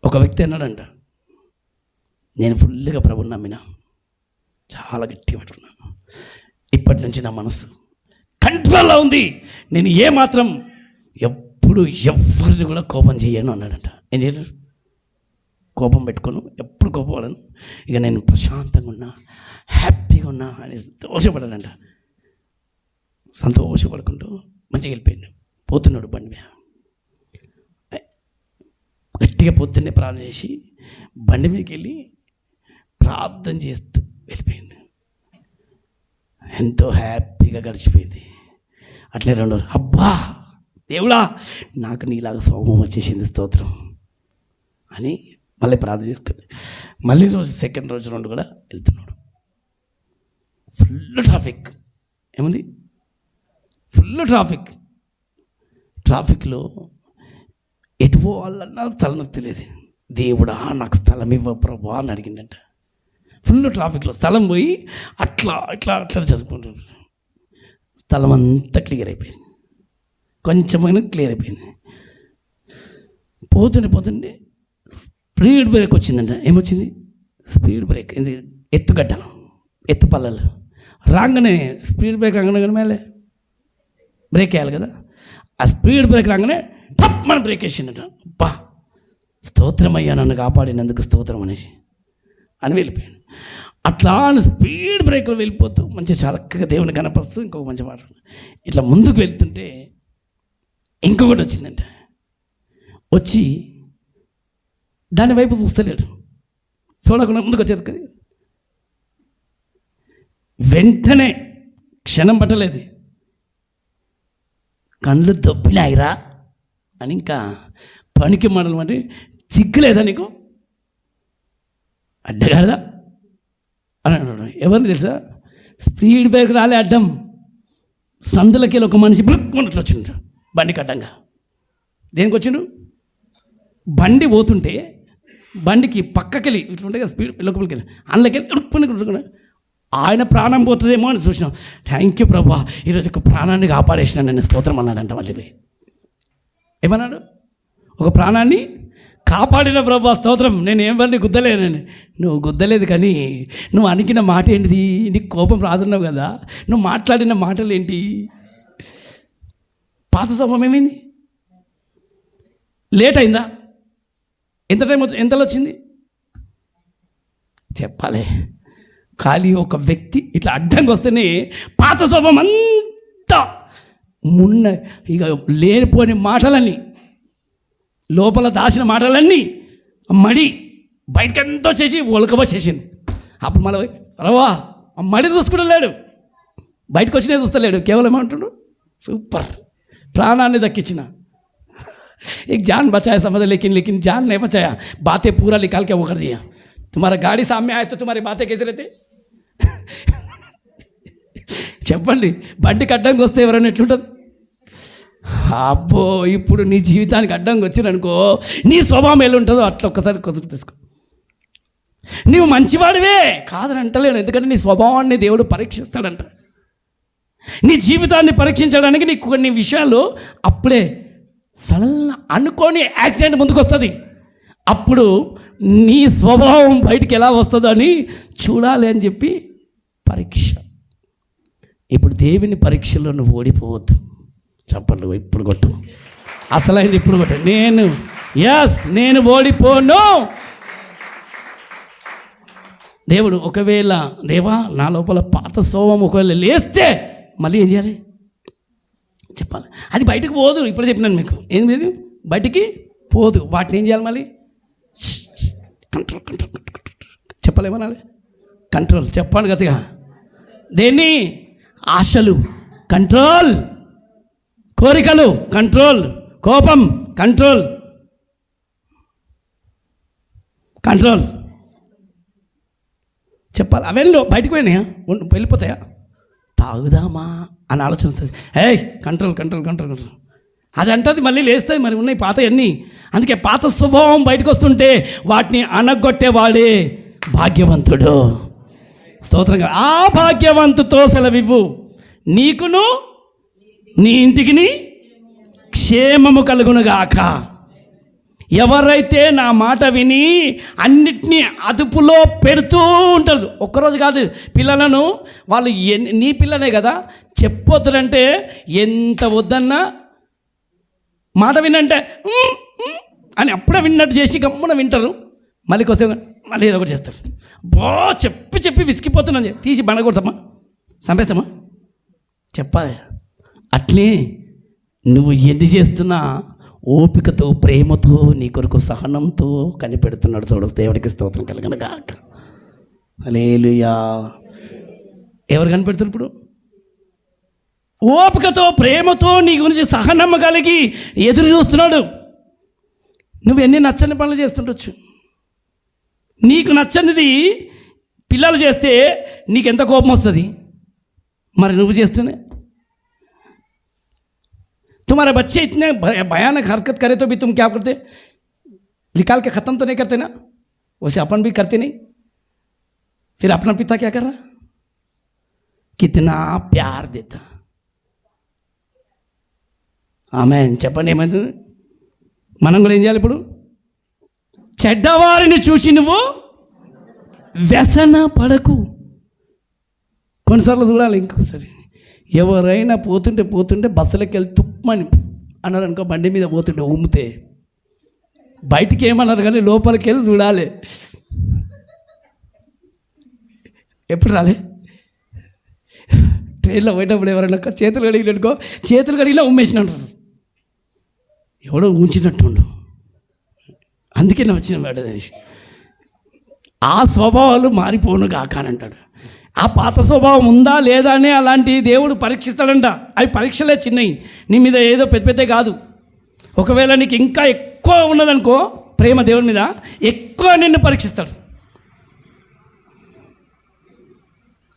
ఒక వ్యక్తి అన్నాడంట, నేను ఫుల్గా ప్రభుని నమ్మిన, చాలా గట్టిగా పట్టుకున్నాను, ఇప్పటి నుంచి నా మనసు కంట్రోల్లో ఉంది, నేను ఏమాత్రం ఎప్పుడు ఎవరిని కూడా కోపం చేయను అన్నాడంట. ఏం చేయలేరు, కోపం పెట్టుకోను, ఎప్పుడు కోపపడను, ఇక నేను ప్రశాంతంగా ఉన్నా, హ్యాపీగా ఉన్నా అని సంతోషపడాలంట. సంతోషపడుకుంటూ మంచిగా వెళ్ళిపోయాడు. పోతున్నాడు బండి మీద, గట్టిగా పొద్దున్నే ప్రార్థన చేసి బండి మీదకి వెళ్ళి ప్రార్థన చేస్తూ వెళ్ళిపోయాడు. ఎంతో హ్యాపీగా గడిచిపోయింది. అట్లే 2 రోజులు, అబ్బా దేవుడా నాకు నీలాగా స్వభావం వచ్చేసింది, స్తోత్రం అని మళ్ళీ ప్రార్థన చేసుకుని మళ్ళీ రోజు సెకండ్ రోజు 2 కూడా వెళ్తున్నాడు. ఫుల్ ట్రాఫిక్, ఏముంది ఫుల్ ట్రాఫిక్లో ఎటు పోవాలన్నా తలనొప్పి లేదు. దేవుడా నాకు స్థలం ఇవ్వ ప్రభా అని అడిగిందంట. ఫుల్ ట్రాఫిక్లో స్థలం పోయి అట్లా చదువుకుంటున్నాడు. స్థలం అంతా క్లియర్ అయిపోయింది, కొంచెమైనా క్లియర్ అయిపోయింది. పోతుండే స్పీడ్ బ్రేక్ వచ్చిందంట. ఏమొచ్చింది, స్పీడ్ బ్రేక్, ఇది ఎత్తుగడ్డ, ఎత్తు పల్లలు రాగానే స్పీడ్ బ్రేక్ రాగానే మేలే బ్రేక్ వేయాలి కదా, ఆ స్పీడ్ బ్రేక్ రాగానే టప్ మన బ్రేక్ వేసిందట. అబ్బా స్తోత్రం అయ్యా, నన్ను కాపాడినందుకు స్తోత్రం అని వెళ్ళిపోయాను. అట్లా స్పీడ్ బ్రేక్లో వెళ్ళిపోతూ మంచిగా చక్కగా దేవుని కనపరుస్తూ ఇంకొక మంచి మాట ఇట్లా ముందుకు వెళ్తుంటే ఇంకొకటి వచ్చిందంట. వచ్చి దాని వైపు చూస్తలేడు, చూడకుండా ముందుకు వచ్చేది కదా. వెంటనే క్షణం పట్టలేదు, కళ్ళు దొబ్బినాయిరా అని ఇంకా పనికి మాటలు అంటే సిగ్గులేదా నీకు, అడ్డగాడదా అని అన్నాడు. ఎవరిని తెలుసా, స్పీడ్ బ్రేక్ రాలే అడ్డం, సందులకి ఒక మనిషి బ్రక్కున్నట్లు వచ్చిండు బండికి అడ్డంగా. దేనికి వచ్చిండు, బండి పోతుంటే బండికి పక్కకెళ్ళి ఇట్లా ఉంటాయి కదా స్పీడ్ లోపలికి వెళ్ళి అందులోకి వెళ్ళి ఆయన ప్రాణం పోతుందేమో అని చూసినాం. థ్యాంక్ యూ ప్రభా, ఈరోజు ఒక ప్రాణాన్ని కాపాడేసిన నేను స్తోత్రం అన్నాడంట. మళ్ళీ ఏమన్నాడు, ఒక ప్రాణాన్ని కాపాడిన ప్రభా స్తోత్రం, నేను ఎవరిని గుద్దలేనని. నువ్వు గుద్దలేదు కానీ నువ్వు అనికిన మాట ఏంటిది, నీకు కోపం రాదున్నావు కదా, నువ్వు మాట్లాడిన మాటలు ఏంటి, పాత స్వభావం ఏమైంది, లేట్ అయిందా, ఎంత టైం ఎంతలో వచ్చింది చెప్పాలి. ఖాళీ ఒక వ్యక్తి ఇట్లా అడ్డంగా వస్తేనే పాత స్వభావం అంతా ఇక లేనిపోని మాటలన్నీ, లోపల దాచిన మాటలన్నీ మడి బయటకెంతో చేసి ఒలకబోసేసింది. అప్పుడు మళ్ళీ రవా మడి చూసుకుంటలేడు, బయటకు వచ్చినే చూస్తలేడు, కేవలం ఏమంటున్నాడు, సూపర్ ప్రాణాన్ని దక్కించిన. एक जान बचाया समझ, लेकिन जान नहीं बचाया, बातें पूरा निकाल के वो कर दिया. तुम्हारा गाड़ी सामने आए तो तुम्हारी बातें कैसे रहते చెప్పండి. బండికి అడ్డంగా వస్తే ఎవరైనా ఎట్లుంటుంది, అబ్బో ఇప్పుడు నీ జీవితానికి అడ్డంగా వచ్చిరనుకో నీ స్వభావం ఎలా ఉంటుందో అట్లా ఒక్కసారి కుదురు తీసుకో. నీవు మంచివాడివే కాదని అంటలేను, ఎందుకంటే నీ స్వభావాన్ని దేవుడు పరీక్షిస్తాడంట. నీ జీవితాన్ని పరీక్షించడానికి నీకు కొన్ని విషయాలు అప్పుడే సడన్ అనుకోని యాక్సిడెంట్ ముందుకు వస్తుంది. అప్పుడు నీ స్వభావం బయటికి ఎలా వస్తుందో అని చూడాలి అని చెప్పి పరీక్ష. ఇప్పుడు దేవుని పరీక్షలో నువ్వు ఓడిపోవద్దు. చెప్పండి ఇప్పుడు కొట్టు, అసలైంది ఇప్పుడు కొట్టు. నేను ఓడిపోను. దేవుడు ఒకవేళ దేవా నా లోపల పాత స్వభావం ఒకవేళ లేస్తే మళ్ళీ ఏం చేయాలి చెప్పాలి. అది బయటకు పోదు, ఇప్పుడు చెప్పినాను మీకు, ఏం లేదు బయటికి పోదు. వాటిని ఏం చేయాలి మళ్ళీ కంట్రోల్ చెప్పాలేమనాలి, కంట్రోల్ చెప్పండి గతిగా. దేన్ని, ఆశలు కంట్రోల్, కోరికలు కంట్రోల్, కోపం కంట్రోల్ చెప్పాలి. అవన్నీ బయటకు పోయినాయా, వెళ్ళిపోతాయా, తాగుదామా అని ఆలోచన వస్తుంది. కంట్రోల్ అది అంటది, మళ్ళీ లేస్తుంది. మరి ఉన్నాయి పాత అన్నీ. అందుకే పాత స్వభావం బయటకు వస్తుంటే వాటిని అనగొట్టేవాడే భాగ్యవంతుడు. స్తోత్రంగా. ఆ భాగ్యవంతుతో సెలవివ్వు, నీకును నీ ఇంటికి క్షేమము కలుగునుగాక. ఎవరైతే నా మాట విని అన్నిటినీ అదుపులో పెడుతూ ఉంటారు. ఒక్కరోజు కాదు, పిల్లలను వాళ్ళు నీ పిల్లనే కదా, చెప్పొద్దురంటే ఎంత వద్దన్నా మాట వినంటే అని అప్పుడే విన్నట్టు చేసి గమ్మున వింటారు. మళ్ళీ కొద్దిగా మళ్ళీ ఏదో ఒకటి చేస్తారు. చెప్పి విసిగిపోతున్నాను, తీసి బండ కొడతామా, చంపేస్తామా, చెప్పాలి. అట్లే నువ్వు ఎన్ని చేస్తున్నా ఓపికతో, ప్రేమతో, నీ కొరకు సహనంతో కనిపెడుతున్నాడు. చూడు, దేవుడికి స్తోత్రం కలుగును గాక. హల్లెలూయా. ఎవరు కనిపెడతారు ఇప్పుడు? ఓపికతో, ప్రేమతో నీ గురించి సహనం కలిగి ఎదురు చూస్తున్నాడు. నువ్వు ఎన్ని నచ్చని పనులు చేస్తుండొచ్చు. నీకు నచ్చనిది పిల్లలు చేస్తే నీకెంత కోపం వస్తుంది. మరి నువ్వు చేస్తూనే तुम्हारे बच्चे इतने भयानक हरकत करे तो भी तुम क्या करते? निकाल के ख़त्म तो नहीं करते ना? वैसे अपन भी करते नहीं. फिर अपना पिता क्या कर रहा? कितना प्यार देता. ఆమేన్. చెప్పండి, ఏమైంది? మనం కూడా ఏం చేయాలి ఇప్పుడు? చెడ్డవారిని చూసి నువ్వు వ్యసన పడకు. కొన్నిసార్లు చూడాలి. ఇంకోసారి ఎవరైనా పోతుంటే బస్సులోకి వెళ్ళి తుప్పమని అన్నారు అనుకో, బండి మీద పోతుంటే ఉమ్మితే బయటికి ఏమన్నారు కానీ లోపలికి వెళ్ళి చూడాలి. ఎప్పుడు రాలే? ట్రైన్లో పోయేటప్పుడు ఎవరైనా చేతులు కడిగినట్టుకో, చేతులు కడిగిలా ఉమ్మేసినట్టు, ఎవడో ఉంచినట్టుండు, అందుకే నా వచ్చిన వాడు అనేసి. ఆ స్వభావాలు మారిపోను కాకానంటాడు. ఆ పాత స్వభావం ఉందా లేదా అని అలాంటి దేవుడు పరీక్షిస్తాడంట. అవి పరీక్షలే చిన్నవి, నీ మీద ఏదో పెద్ద కాదు. ఒకవేళ నీకు ఇంకా ఎక్కువ ఉన్నదనుకో ప్రేమ దేవుని మీద, ఎక్కువ నిన్ను పరీక్షిస్తాడు.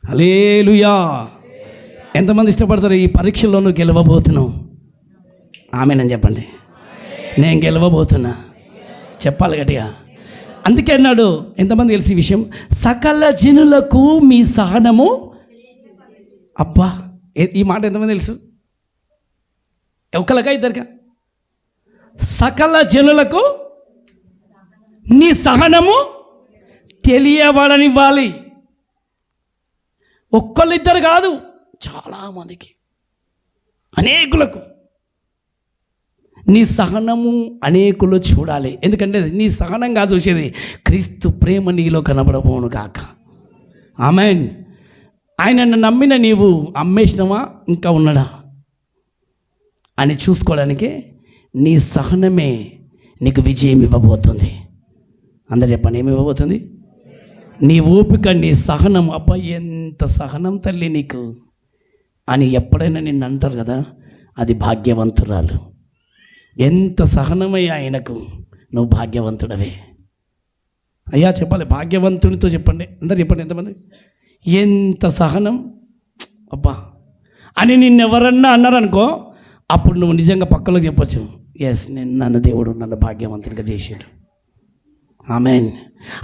హల్లెలూయా. ఎంతమంది ఇష్టపడతారు ఈ పరీక్షల్లో నువ్వు గెలవబోతున్నావు? ఆమేనని చెప్పండి. నేను గెలవబోతున్నా చెప్పాలి గట్టిగా. అందుకే అన్నాడు, ఎంతమంది తెలిసి విషయం, సకల జనులకు మీ సహనము. అబ్బా, ఈ మాట ఎంతమంది తెలుసు? ఒకరికా ఇద్దరికా? సకల జనులకు నీ సహనము తెలియబడనివ్వాలి. ఒక్కళ్ళిద్దరు కాదు, చాలామందికి, అనేకులకు నీ సహనము అనేకులు చూడాలి. ఎందుకంటే నీ సహనం కాదు చూసేది, క్రీస్తు ప్రేమ నీలో కనబడబోను కాక. ఆమేన్. ఆయనను నమ్మిన నీవు అమ్మేసినవా ఇంకా ఉన్నాడా అని చూసుకోవడానికి నీ సహనమే నీకు విజయం ఇవ్వబోతుంది. అందరు చెప్పండి, ఏమి ఇవ్వబోతుంది? నీ ఓపిక, నీ సహనం. అబ్బా, ఎంత సహనం తల్లి నీకు అని ఎప్పుడైనా నిన్ను అంటారు కదా, అది భాగ్యవంతురాలు. ఎంత సహనమయ్యా ఆయనకు, నువ్వు భాగ్యవంతుడవే అయ్యా. చెప్పాలి, భాగ్యవంతునితో చెప్పండి, అందరు చెప్పండి. ఎంతమంది? ఎంత సహనం అబ్బా అని నిన్నెవరన్నా అన్నారనుకో, అప్పుడు నువ్వు నిజంగా పక్కలోకి చెప్పొచ్చు, ఎస్, నన్ను దేవుడు నన్ను భాగ్యవంతునిగా చేసాడు. ఆమేన్.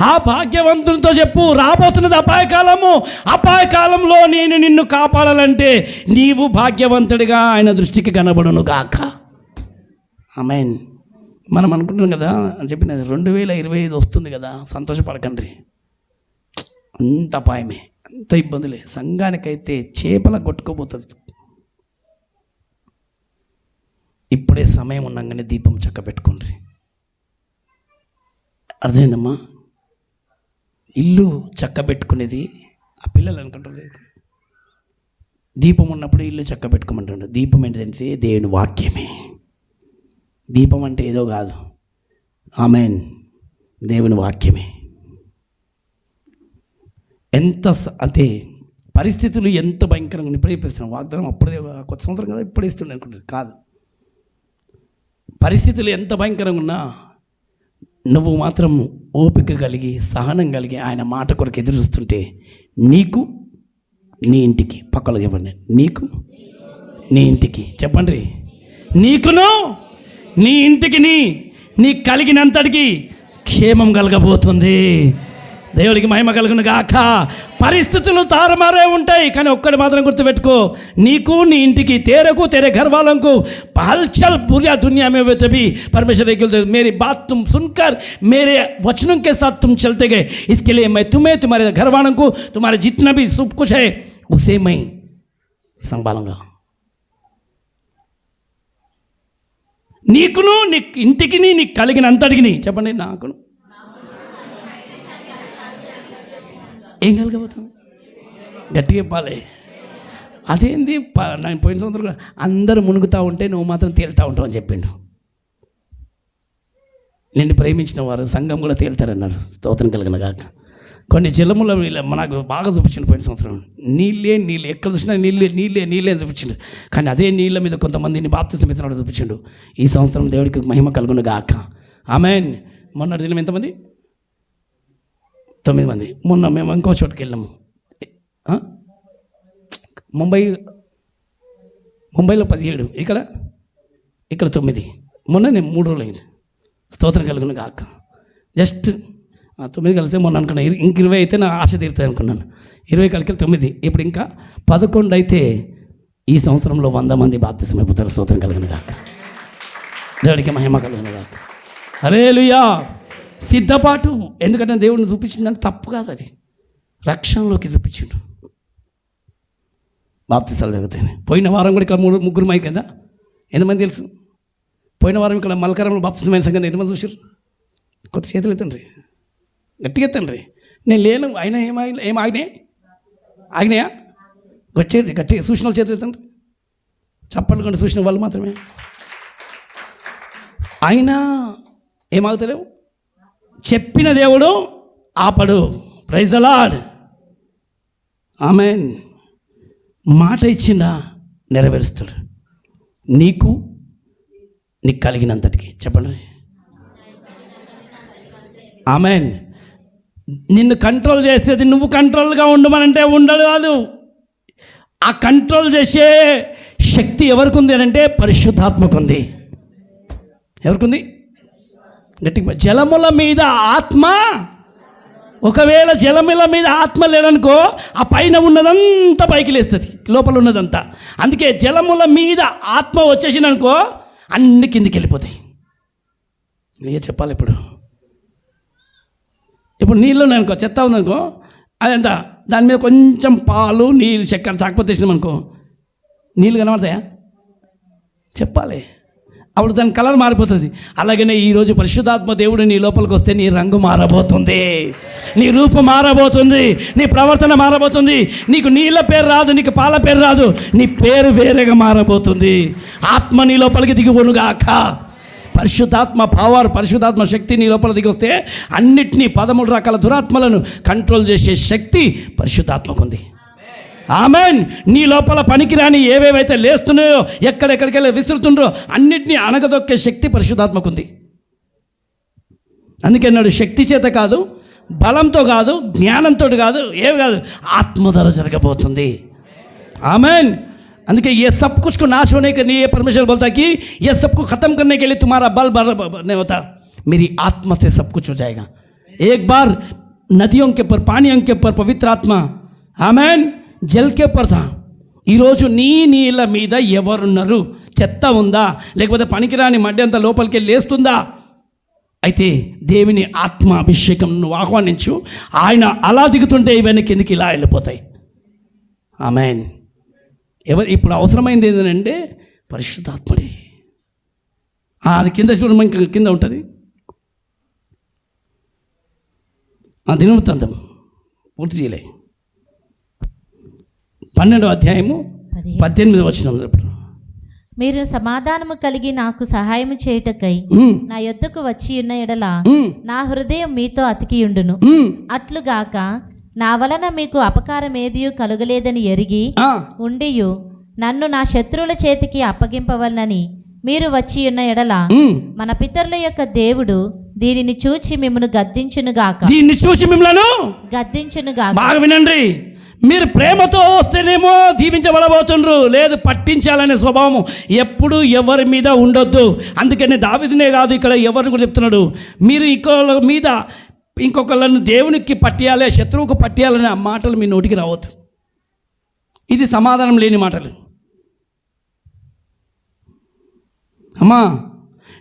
ఆ భాగ్యవంతునితో చెప్పు, రాబోతున్నది అపాయకాలము. అపాయకాలంలో నేను నిన్ను కాపాడాలంటే నీవు భాగ్యవంతుడిగా ఆయన దృష్టికి కనబడును గాక. ఆమేన్. మనం అనుకుంటున్నాం కదా అని చెప్పిన 2025 వస్తుంది కదా, సంతోషపడకండి. అంత అపాయమే, అంత ఇబ్బందులే. సంఘానికైతే చేపల కొట్టుకోబోతుంది. ఇప్పుడే సమయం ఉన్నాగానే దీపం చక్క పెట్టుకోండి. అర్థమైందమ్మా? ఇల్లు చక్క పెట్టుకునేది ఆ పిల్లలు అనుకుంటారు. దీపం ఉన్నప్పుడు ఇల్లు చక్క పెట్టుకోమంటుండే. దీపం ఏంటంటే దేవుని వాక్యమే. దీపం అంటే ఏదో కాదు. ఆమేన్. దేవుని వాక్యమే. ఎంత అంటే పరిస్థితులు ఎంత భయంకరంగా, ఇప్పుడే చెప్పేస్తున్నాను వాగ్దానం, అప్పుడే కొత్త సంవత్సరం కదా ఇప్పుడే ఇస్తుండే అనుకుంటారు. కాదు, పరిస్థితులు ఎంత భయంకరంగా ఉన్నా నువ్వు మాత్రం ఓపిక కలిగి, సహనం కలిగి ఆయన మాట కొరకు ఎదురు చూస్తుంటే నీకు, నీ ఇంటికి, పక్కలో చెప్పండి, నీకు, నీ ఇంటికి, చెప్పండి, నీకును నీ ఇంటికి, నీ కలిగినంతటికి క్షేమం కలగబోతుంది. దేవుడికి మహిమ కలుగును గాక. పరిస్థితులు తారుమారే ఉంటాయి, కానీ ఒక్కటి మాత్రం గుర్తుపెట్టుకో, నీకు నీ ఇంటికి तेरे घर वालों को हलचल पूरी दुनिया में हुए तभी परमेश्वर ने मेरी बात तुम सुनकर मेरे वचनों के साथ तुम चलते गए, इसके लिए मैं तुम्हें, तुम्हारे घर वालों को, तुम्हारे जितना भी सब कुछ है उसे मैं संभालूंगा. నీకును నీ ఇంటికి నీకు కలిగినంతటికి చెప్పండి, నాకును ఏం కలగబోతుంది? గట్టిగా చెప్పాలి. అదేంది నేను పోయిన సంవత్సరం కూడా అందరూ మునుగుతూ ఉంటే నువ్వు మాత్రం తేలుతూ ఉంటావు అని చెప్పిండు. నిన్ను ప్రేమించిన వారు సంఘం కూడా తేలుతారన్నారు. స్తోత్రం కలిగిన కాక. కొన్ని జలముల నాకు బాగా చూపించిండు పోయిన సంవత్సరం. నీళ్ళే ఎక్కడ చూసినా నీళ్ళే చూపించిండు. కానీ అదే నీళ్ళ మీద కొంతమందిని బాప్తిసం ఇస్తున్నాడు చూపించిండు. ఈ సంవత్సరం దేవుడికి మహిమ కలుగును గాక. ఆమేన్. మొన్నటి దినం ఎంతమంది? 9 మంది. మొన్న మేము ఇంకో చోటుకి వెళ్ళాము, ముంబైలో 17, ఇక్కడ 9. మొన్న నేను 3 రోజులు అయింది. స్తోత్రం కలుగును గాక. జస్ట్ 9 కలిస్తే మొన్న అనుకున్నాను ఇంక 20 అయితే నా ఆశ తీరుతుంది అనుకున్నాను. 20 కలికి 9, ఇప్పుడు ఇంకా 11 అయితే ఈ సంవత్సరంలో 100 మంది బాప్తిసం అయిపోతారు. స్తోత్రం కలుగును గాక. దేవుడికి మహిమ కలుగును గాక. హల్లెలూయా. సిద్ధపాటు, ఎందుకంటే దేవుడిని చూపించిందంటే తప్పు కాదు, అది రక్షణలోకి చూపించిండు. బాప్తిసాలు జరుగుతాయి. పోయిన వారం కూడా ఇక్కడ 3 మైక్ కదా, ఎంతమంది తెలుసు? పోయిన వారం ఇక్కడ మల్కరంలో బాప్తిసమైన సంగతి ఎంతమంది చూసారు? కొత్త చేతులు ఎత్తండి, గట్టిగా ఎత్తండి. నేను లేను, అయినా ఆగినాయా? వచ్చేది గట్టిగా చూసిన వాళ్ళు చేతులు ఎత్తండి. చప్పట్లు కొంటే చూసిన వాళ్ళు మాత్రమే. అయినా ఏమాగుతలేవు. చెప్పిన దేవుడు ఆపడు. Praise the Lord. ఆమేన్. మాట ఇచ్చిన నెరవేరుస్తాడు. నీకు కలిగినంతటికి చెప్పండి. ఆమేన్. నిన్ను కంట్రోల్ చేసేది నువ్వు కంట్రోల్గా ఉండమనంటే ఉండడు కాదు. ఆ కంట్రోల్ చేసే శక్తి ఎవరికి ఉంది అని అంటే పరిశుద్ధాత్మకు ఉంది. ఎవరికి ఉంది? గట్టిగా. జలముల మీద ఆత్మ, ఒకవేళ జలముల మీద ఆత్మ లేదనుకో ఆ పైన ఉన్నదంతా పైకి లేస్తుంది, లోపల ఉన్నదంతా. అందుకే జలముల మీద ఆత్మ వచ్చేసిందనుకో అన్ని కిందికి వెళ్ళిపోతాయి. ఏ చెప్పాలి ఇప్పుడు నీళ్ళు ఉన్నాయనుకో, చెత్త ఉందనుకో, అదంతా దాని మీద కొంచెం పాలు నీళ్ళు చక్కెర చాకపోతే వేసినామనుకో నీళ్ళు కనబడతాయా? చెప్పాలి. అప్పుడు దాని కలర్ మారిపోతుంది. అలాగనే ఈరోజు పరిశుద్ధాత్మ దేవుడు నీ లోపలికి వస్తే నీ రంగు మారబోతుంది, నీ రూపం మారబోతుంది, నీ ప్రవర్తన మారబోతుంది. నీకు నీళ్ళ పేరు రాదు, నీకు పాల పేరు రాదు, నీ పేరు వేరేగా మారబోతుంది. ఆత్మ నీ లోపలికి దిగిపోనుగాక. పరిశుద్ధాత్మ పవర్, పరిశుద్ధాత్మ శక్తి నీ లోపల దిగి వస్తే అన్నిటినీ 13 రకాల దురాత్మలను కంట్రోల్ చేసే శక్తి పరిశుద్ధాత్మకు ఉంది. ఆమెన్. నీ లోపల పనికిరాని ఏవేవైతే లేస్తున్నాయో, ఎక్కడెక్కడికెళ్ళి విసురుతుండ్రో అన్నిటినీ అణగదొక్కే శక్తి పరిశుద్ధాత్మకు ఉంది. అందుకే నాడు శక్తి చేత కాదు, బలంతో కాదు, జ్ఞానంతో కాదు, ఏవి కాదు, ఆత్మ ద్వారా జరగబోతుంది. ఆమెన్. అందుకే ये सब कुछ को नाश होने के लिए परमेश्वर बोलता है कि ये सब को ख़त्म करने के लिए तुम्हारा बल नहीं होता, मेरी आत्मा से सब कुछ हो जाएगा. एक बार नदियों के ऊपर, पानियों के ऊपर पवित्र आत्मा आमेन జల్ కే ऊपर था. ఈరోజు నీ నీళ్ళ మీద ఎవరున్నారు? చెత్త ఉందా, లేకపోతే పనికిరాని మడ్డి అంతా లోపలికి లేస్తుందా? అయితే దేవుని ఆత్మ అభిషేకం నువ్వు ఆహ్వానించు. ఆయన అలా దిగుతుంటే ఇవన్నీ కిందికి ఇలా వెళ్ళిపోతాయి. ఆమెన్. ఇప్పుడు అవసరమైంది ఏంటంటే పరిశుద్ధాత్ముడే. అది కింద చూడడం కింద ఉంటుంది. ఆ దినవృత్తాంతం పూర్తి చేయలే. 12వ అధ్యాయము 18వ వచనం. మీరు సమాధానము కలిగి నాకు సహాయము చేయుటకై నా యొద్దకు వచ్చి ఉన్న ఎడల నా హృదయం మీతో అతికియుండును. అట్లుగాక నా వలన మీకు అపకారం ఏదియూ కలుగలేదని ఎరిగి ఉండియు నన్ను నా శత్రువుల చేతికి అప్పగింపవలనని మీరు వచ్చి ఉన్న ఎడల మన పితరుల యొక్క దేవుడు దీనిని చూచి మిమ్మల్ని గద్దించునుగాక. దీన్ని చూసి మిమ్మల్ని గద్దించునుగాక. బాగా వినండి. మీరు ప్రేమతో వస్తేనేమో దీవించబడబోతుండ్రు, లేదు పట్టించాలనే స్వభావం ఎప్పుడు ఎవరి మీద ఉండొద్దు. అందుకని దావీదునే కాదు, ఇక్కడ ఎవరిని కూడా చెప్తున్నాడు, మీరు ఇంకో మీద ఇంకొకళ్ళను దేవునికి పట్టియాలి, శత్రువుకు పట్టియాలనే ఆ మాటలు మీ నోటికి రావద్దు. ఇది సమాధానం లేని మాటలు. అమ్మా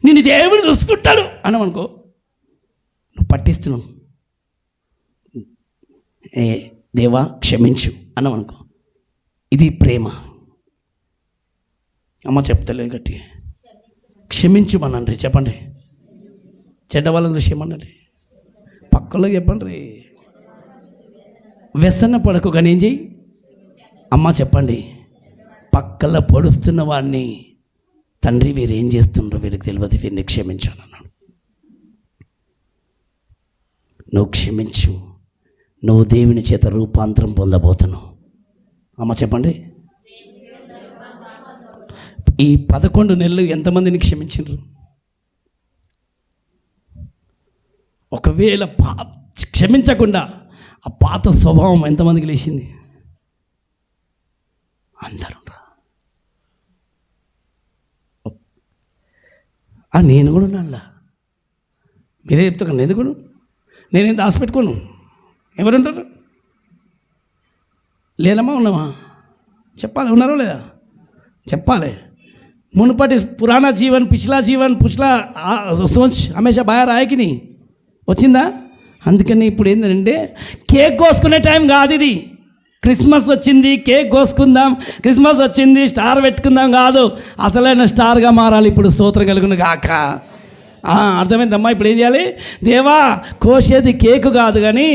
నిన్ను దేవుడు చూసుకుంటాడు అనమనుకో, నువ్వు పట్టిస్తున్నావు. దేవా క్షమించు అన్నమనుకో, ఇది ప్రేమ. అమ్మ చెప్తలేదు గట్టి, క్షమించుమనండి. చెప్పండి, చెడ్డ వాళ్ళని చూసి ఏమనండి, పక్కలో చెప్పండి. వ్యసన పడకు కానీ ఏం చెయ్యి. అమ్మ చెప్పండి, పక్కలో పొడుస్తున్న వాడిని తండ్రి వీరేం చేస్తుండ్రో వీరికి తెలియదు, వీరిని క్షమించాను అన్నాడు. నువ్వు క్షమించు, నువ్వు దేవుని చేత రూపాంతరం పొందబోతున్నావు. అమ్మ చెప్పండి, ఈ 11 నెలలు ఎంతమందిని క్షమించారు? ఒకవేళ క్షమించకుండా ఆ పాత స్వభావం ఎంతమందికి లేచింది? అందరూ. నేను కూడా ఉన్నానులా, మీరే చెప్తా. నేను కూడా నేనేం దాచిపెట్టుకోను. ఎవరుంటారు? లేదమ్మా, ఉన్నామా? చెప్పాలి. ఉన్నారో లేదా చెప్పాలి. మునుపటి పురాణా జీవన్, పిछला జీవన్, పుచ్లా సోచ్ హమేషా బాగా రాయకిని వచ్చిందా? అందుకని ఇప్పుడు ఏంటంటే కేక్ కోసుకునే టైం కాదు ఇది. క్రిస్మస్ వచ్చింది, కేక్ కోసుకుందాం, క్రిస్మస్ వచ్చింది, స్టార్ పెట్టుకుందాం కాదు. అసలైన స్టార్గా మారాలి ఇప్పుడు. స్తోత్రం కలుగును గాక. అర్థమైందమ్మా? ఇప్పుడు ఏం చేయాలి? దేవా కోసేది కేకు కాదు కానీ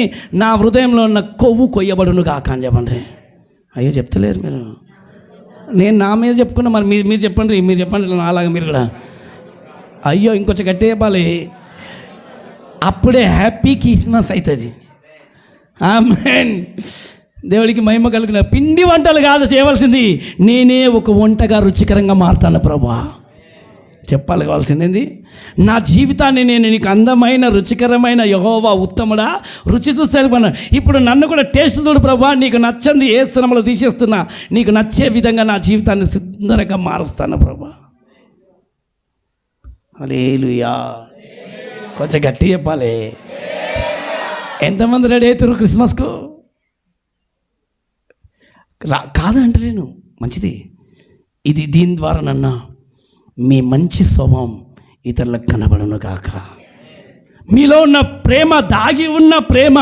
నా హృదయంలో ఉన్న కొవ్వు కొయ్యబడును గాక అని చెప్పండి. అయ్యో చెప్తలేరు మీరు. నేను నా మీద చెప్పుకున్నా, మరి మీరు చెప్పండి. మీరు చెప్పండి అలాగా మీరు కూడా. అయ్యో ఇంకొంచెం గట్టి చెప్పాలి. అప్పుడే హ్యాపీ క్రిస్మస్ అవుతుంది. ఆమేన్. దేవుడికి మహిమ కలిగిన. పిండి వంటలు కాదు చేయవలసింది, నేనే ఒక వంటగా రుచికరంగా మారుతాను ప్రభా. చెప్పాలి కావాల్సింది, నా జీవితాన్ని నేను నీకు అందమైన రుచికరమైన యెహోవా ఉత్తముడా, రుచి చూస్తే ఇప్పుడు నన్ను కూడా టేస్ట్ చూడు ప్రభా. నీకు నచ్చంది ఏ శ్రమలో తీసేస్తున్నా, నీకు నచ్చే విధంగా నా జీవితాన్ని సుందరంగా మారుస్తాను ప్రభా. హల్లెలూయా. కొంచెం గట్టి చెప్పాలి. ఎంతమంది రెడీ అవుతారు క్రిస్మస్కు? కాదంటే నేను మంచిది ఇది. దీని ద్వారా నన్న మీ మంచి స్వభావం ఇతరులకు కనబడును కాక. మీలో ఉన్న ప్రేమ, దాగి ఉన్న ప్రేమ,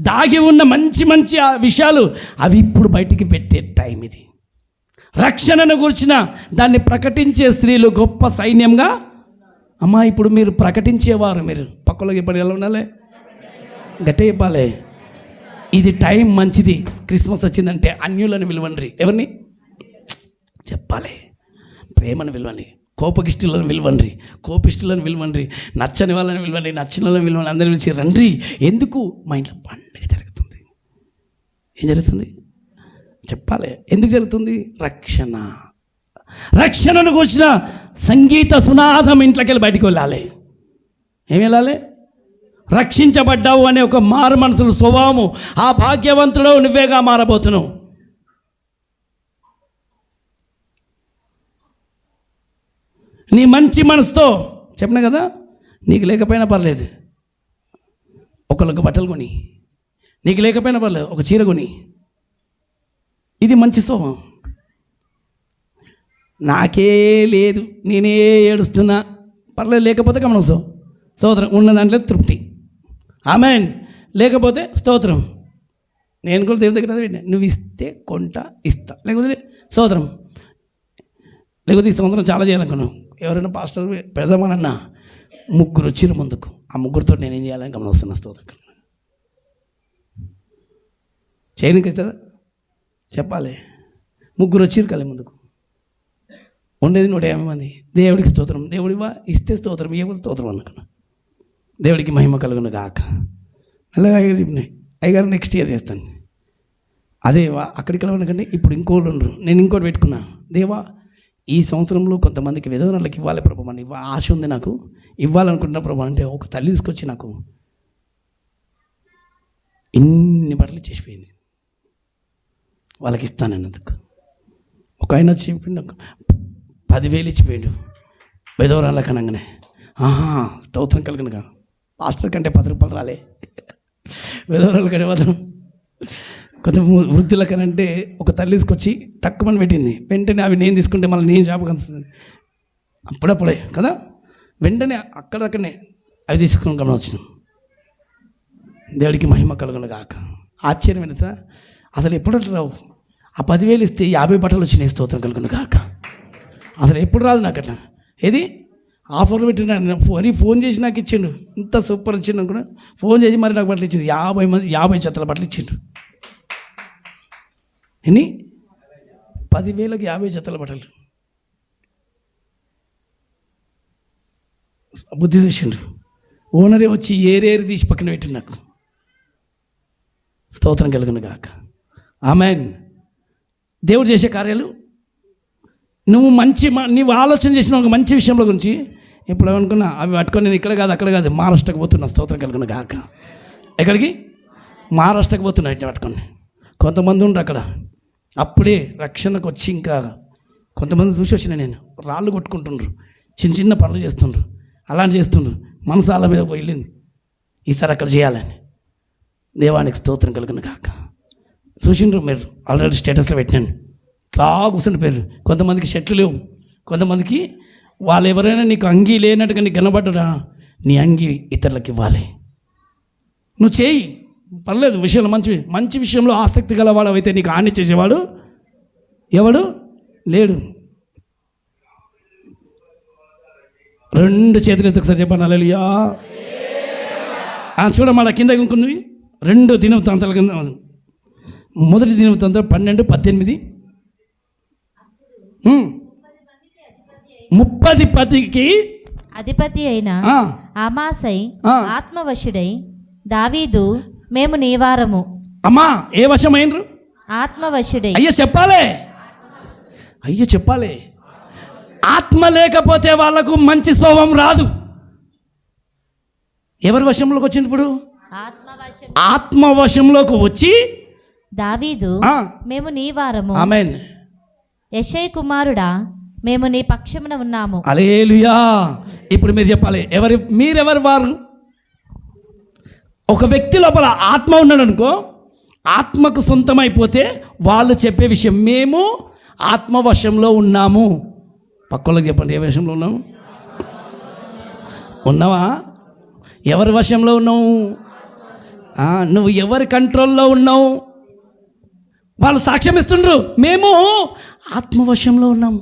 దాగి ఉన్న మంచి మంచి విషయాలు అవి ఇప్పుడు బయటికి పెట్టే టైం ఇది. రక్షణను గురించిన దాన్ని ప్రకటించే స్త్రీలు గొప్ప సైన్యంగా. అమ్మా ఇప్పుడు మీరు ప్రకటించేవారు. మీరు పక్కలోకి ఇప్పుడు ఎలా ఉండాలి? గట్టే చెప్పాలి. ఇది టైం మంచిది. క్రిస్మస్ వచ్చిందంటే అన్యులను విలువండి. ఎవరిని చెప్పాలి? ప్రేమను విలువండి, కోపగిష్టులను విలువండి, కోపిష్టులను విలువండి, నచ్చని వాళ్ళని విలువండి, నచ్చిన వాళ్ళని విలువండి. అందరిని పిలిచి రండి. ఎందుకు? మా ఇంట్లో పండుగ జరుగుతుంది. ఏం జరుగుతుంది చెప్పాలి. ఎందుకు జరుగుతుంది? రక్షణను కూర్చిన సంగీత సునాదం ఇంట్లోకి వెళ్ళి బయటికి వెళ్ళాలి. ఏమి వెళ్ళాలి? రక్షించబడ్డావు అనే ఒక మారు మనసుల స్వభావము. ఆ భాగ్యవంతుడు నువ్వేగా మారబోతున్నావు. నీ మంచి మనసుతో చెప్పిన కదా, నీకు లేకపోయినా పర్లేదు ఒకళ్ళకు బట్టలు కొని, నీకు లేకపోయినా పర్లేదు ఒక చీర కొని. ఇది మంచి స్వభావం. నాకే లేదు, నేనే ఏడుస్తున్నా, పర్లేదు. లేకపోతే గమనిస్తావు స్తోత్రం, ఉన్న దాంట్లో తృప్తి. ఆమేన్. లేకపోతే స్తోత్రం. నేను కూడా దేవుని దగ్గర పెట్టినా, నువ్వు ఇస్తే కొంట ఇస్తా, లేకపోతే స్తోత్రం. లేకపోతే ఈ సంవత్సరం చాలా చేయాలనుకున్నావు. ఎవరైనా పాస్టర్ పెడదామనన్నా 3 వచ్చిన ముందుకు, ఆ 3తో నేనేం చేయాలని గమనిస్తున్నా. స్తోత్రం చేయడానికి అవుతుందా చెప్పాలి. 3 వచ్చిరు కలే ముందుకు, ఉండేది 150 మంది. దేవుడికి స్తోత్రం. దేవుడివా ఇస్తే స్తోత్రం, ఇవ్వకపోతే స్తోత్రం అనుకున్నా. దేవుడికి మహిమ కలుగును గాక. అలాగే అయ్యగారు చెప్పినాయి, అయ్యగారు నెక్స్ట్ ఇయర్ చేస్తాను. అదే అక్కడిక్కడ ఉండకండి. ఇప్పుడు ఇంకోళ్ళు ఉండరు, నేను ఇంకోటి పెట్టుకున్నా. దేవా ఈ సంవత్సరంలో కొంతమందికి విధవరాళ్ళకి ఇవ్వాలి ప్రభు అని ఆశ ఉంది నాకు, ఇవ్వాలనుకుంటున్న ప్రభు. అంటే ఒక తల్లి తీసుకొచ్చి నాకు ఇన్ని బట్టలు చేసిపోయింది, వాళ్ళకి ఇస్తానన్నందుకు. ఒక ఆయన వచ్చి చెప్పిండు, 10,000 ఇచ్చిపోయాడు విధవరాళ్ళకి అనగానే. స్తోత్రం కలిగినగా. పాస్టర్ కంటే 10 రూపాయలు రాలే. విధవరాలు కడే వదనం. కొంత వృద్ధులకనంటే ఒక తల్లి తీసుకొచ్చి టక్కుమని పెట్టింది. వెంటనే అవి నేను తీసుకుంటే మళ్ళీ నేను షాపుకి అందుతుంది అప్పుడప్పుడే కదా. వెంటనే అక్కడక్కడనే అవి తీసుకుని గమనం వచ్చినాం. దేవుడికి మహిమ కలుగును గాక. ఆశ్చర్యం ఎంత అసలు ఎప్పుడు రావు. ఆ 10,000 ఇస్తే 50 బట్టలు వచ్చినాయి. స్తోత్రం కలుగును గాక. అసలు ఎప్పుడు రాదు నాకు అట్లా. ఏది ఆఫర్లు పెట్టిన మరి ఫోన్ చేసి నాకు ఇచ్చిండు. ఇంత సూపర్ ఇచ్చిండు కూడా ఫోన్ చేసి మరి నాకు బట్టలు ఇచ్చిండు. 50 జతల బట్టలు ఇచ్చిండు. ఎన్ని 10,000కి 50 జతల బట్టలు. బుద్ధి చూసిండు. ఓనరే వచ్చి ఏరేరు తీసి పక్కన పెట్టిండు నాకు. స్తోత్రం కలుగును గాక. ఆమేన్. దేవుడు చేసే కార్యాలు నువ్వు నీవు ఆలోచన చేసిన ఒక మంచి విషయంలో గురించి ఇప్పుడు ఏమనుకున్నా అవి పట్టుకొని నేను ఇక్కడ కాదు అక్కడ కాదు మహారాష్ట్రకు పోతున్నా. స్తోత్రం కలుగును గాక. ఎక్కడికి? మహారాష్ట్రకు పోతున్నా. ఇట్లా పట్టుకొని కొంతమంది ఉండరు అక్కడ. అప్పుడే రక్షణకు వచ్చి ఇంకా కొంతమంది చూసి వచ్చిన నేను రాళ్ళు కొట్టుకుంటుండ్రు, చిన్న చిన్న పనులు చేస్తుండ్రు, అలాంటి చేస్తుండ్రు. మనసాల మీద వెళ్ళింది ఈసారి అక్కడ చేయాలని. దేవానికి స్తోత్రం కలుగును గాక. చూసిండ్రు మీరు ఆల్రెడీ స్టేటస్లో పెట్టినాను. ఇట్లా కూర్చుంటే పేరు. కొంతమందికి షర్ట్లు లేవు, కొంతమందికి వాళ్ళు ఎవరైనా నీకు అంగీ లేనట్టుగా నీకు కనబడ్డరా నీ అంగీ ఇతరులకు ఇవ్వాలి. నువ్వు చేయి, పర్లేదు. విషయంలో మంచి విషయంలో ఆసక్తి గలవాడు అయితే నీకు హాని చేసేవాడు ఎవడు లేడు. 2 చేతులు ఎత్తుకుసారి చెప్పండి హల్లెలూయా. చూడమ్మా కింద ఇంకొన్ని 2 దినవృత్తాంతాల కింద. మొదటి దినవృత్తాంతం 12:18. 30 అధిపతి అయిన అమాసై ఆత్మవశుడై దావీదు మేము నీవారము. అమ్మా ఏ వశమైనరు? ఆత్మవశుడై. అయ్యో చెప్పాలి. ఆత్మ లేకపోతే వాళ్ళకు మంచి స్వభావం రాదు. ఎవరి వశంలోకి వచ్చింది ఇప్పుడు? ఆత్మవశంలోకి వచ్చి దావీదు మేము నీవారము. ఆమేన్. యెషయి కుమారుడా మేము నీ పక్షమున ఉన్నాము. హల్లెలూయా. ఇప్పుడు మీరు చెప్పాలి మీరెవరు వారు? ఒక వ్యక్తి లోపల ఆత్మ ఉన్నాడు అనుకో, ఆత్మకు సొంతమైపోతే వాళ్ళు చెప్పే విషయం మేము ఆత్మవశంలో ఉన్నాము. పక్కలోకి చెప్పండి ఏ వశంలో ఉన్నాము? ఉన్నావా? ఎవరి వశంలో ఉన్నావు? నువ్వు ఎవరి కంట్రోల్లో ఉన్నావు? వాళ్ళు సాక్ష్యం ఇస్తుండ్రు మేము ఆత్మవశంలో ఉన్నాము.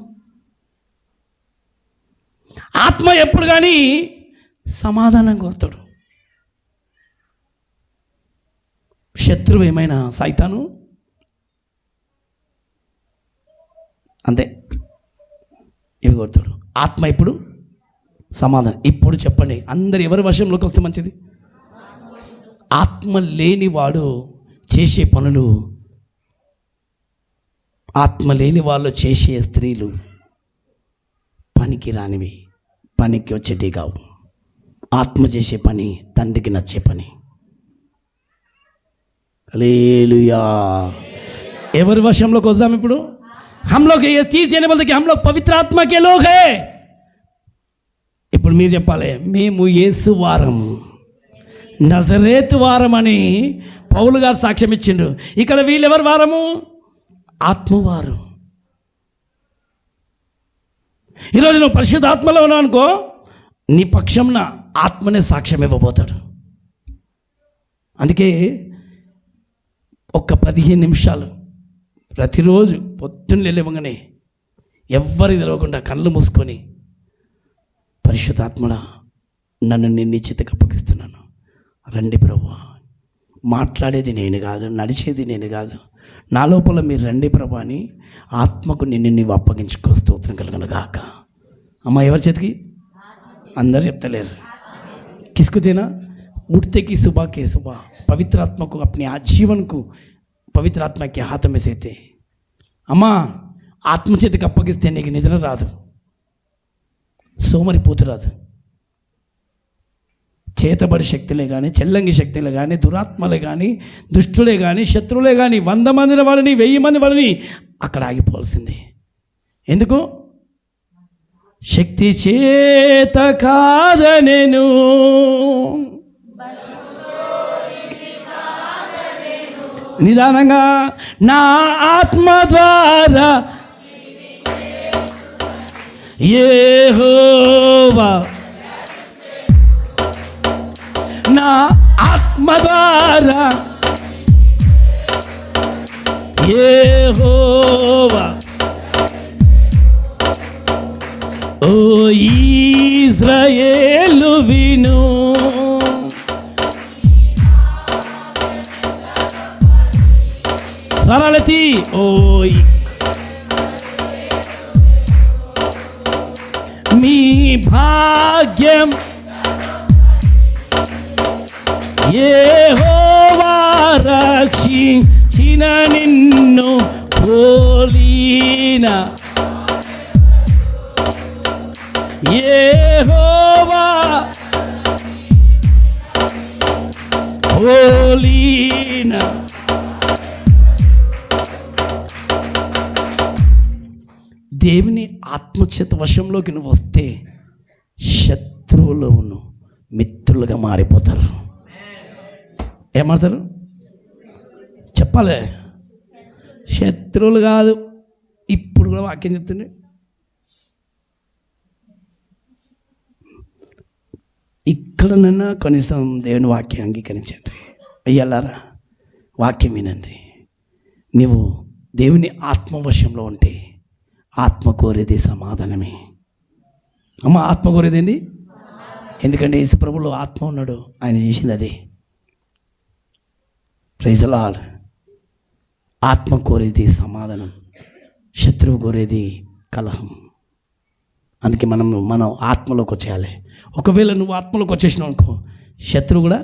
ఆత్మ ఎప్పుడు కానీ సమాధానం కోరుతాడు. శత్రువు ఏమైనా సైతాను అంతే ఇవి కోరుతాడు. ఆత్మ ఇప్పుడు సమాధానం. ఇప్పుడు చెప్పండి అందరు ఎవరి వశంలోకి వస్తే మంచిది? ఆత్మ లేని వాడు చేసే పనులు, ఆత్మ లేని వాళ్ళు చేసే స్త్రీలు పనికి రానివి, పనికి వచ్చేటి కావు. ఆత్మ చేసే పని తండ్రికి నచ్చే పని. హల్లెలూయా. ఎవరి వశంలోకి వద్దాం ఇప్పుడు? हम लोग ये 30 देने बोलते कि हम लोग पवित्र आत्मा के लोग हैं. ఇప్పుడు మీరు చెప్పాలి మేము యేసు వారం, నజరేతు వారం అని పౌలు గారు సాక్ష్యం ఇచ్చిండ్రు. ఇక్కడ వీళ్ళెవరు వారము? ఆత్మవారు. ఈరోజు నువ్వు పరిశుద్ధ ఆత్మలో ఉన్నావు అనుకో, నీ పక్షంన ఆత్మనే సాక్ష్యం ఇవ్వబోతాడు. అందుకే ఒక్క 15 నిమిషాలు ప్రతిరోజు పొద్దున్న లేవగానే ఎవ్వరికి తెలియకుండా కళ్ళు మూసుకొని పరిశుద్ధాత్మడా నన్ను నీ చేతికి అప్పగిస్తున్నాను, రండి ప్రభువా, మాట్లాడేది నేను కాదు, నడిచేది నేను కాదు, నా లోపల మీరు రండి ప్రభు అని ఆత్మకు నీవు అప్పగించుకో. స్తోత్రం కలుగును గాక. అమ్మ ఎవరి చేతికి? అందరు చెప్తలేరు. किसको देना? उठते की सुबह के सुबह पवित्र आत्मा को अपने आजीवन को पवित्र आत्मा के हाथ में सेते. అమ్మా ఆత్మ చేతికి అప్పగిస్తే నీకు నిద్ర రాదు, సోమరిపోతు రాదు. చేతబడి శక్తులే కానీ, చెల్లంగి శక్తులే కానీ, దురాత్మలే కానీ, దుష్టులే కానీ, శత్రువులే కానీ 100 మంది వాళ్ళని 1000 మంది వాళ్ళని అక్కడ ఆగిపోవాల్సిందే. ఎందుకు? శక్తి చేత కాదనెను నిదానంగా. నా ఆత్మ ద్వారా యెహోవా, నా ఆత్మ ద్వారా యెహోవా, ఓ ఇశ్రాయేలు విను. స్వరాలెత్తి ఓయ్ మీ భాగ్యం యెహోవా రక్షించిన నిన్ను పోలిన యెహోవా పోలిన. దేవుని ఆత్మచేత వశంలోకి నువ్వు వస్తే శత్రువులను మిత్రులుగా మారిపోతారు. ఏమాడతారు చెప్పాలి? శత్రువులు కాదు. ఇప్పుడు కూడా వాక్యం చెప్తుండే, ఇక్కడనన్నా కనీసం దేవుని వాక్యం అంగీకరించండి. అయ్యలారా వాక్యం వినండి. నీవు దేవుని ఆత్మవశంలో ఉంటే ఆత్మ కోరేది సమాధానమే. అమ్మ ఆత్మ కోరేది ఏంది? ఎందుకంటే యేసు ప్రభువులో ఆత్మ ఉన్నాడు, ఆయన చేసింది అదే. Praise the Lord. ఆత్మ కోరేది సమాధానం, శత్రువు కోరేది కలహం. అందుకే మనం ఆత్మలోకి వచ్చేయాలి. ఒకవేళ నువ్వు ఆత్మలోకి వచ్చేసినావు అనుకో, శత్రువు కూడా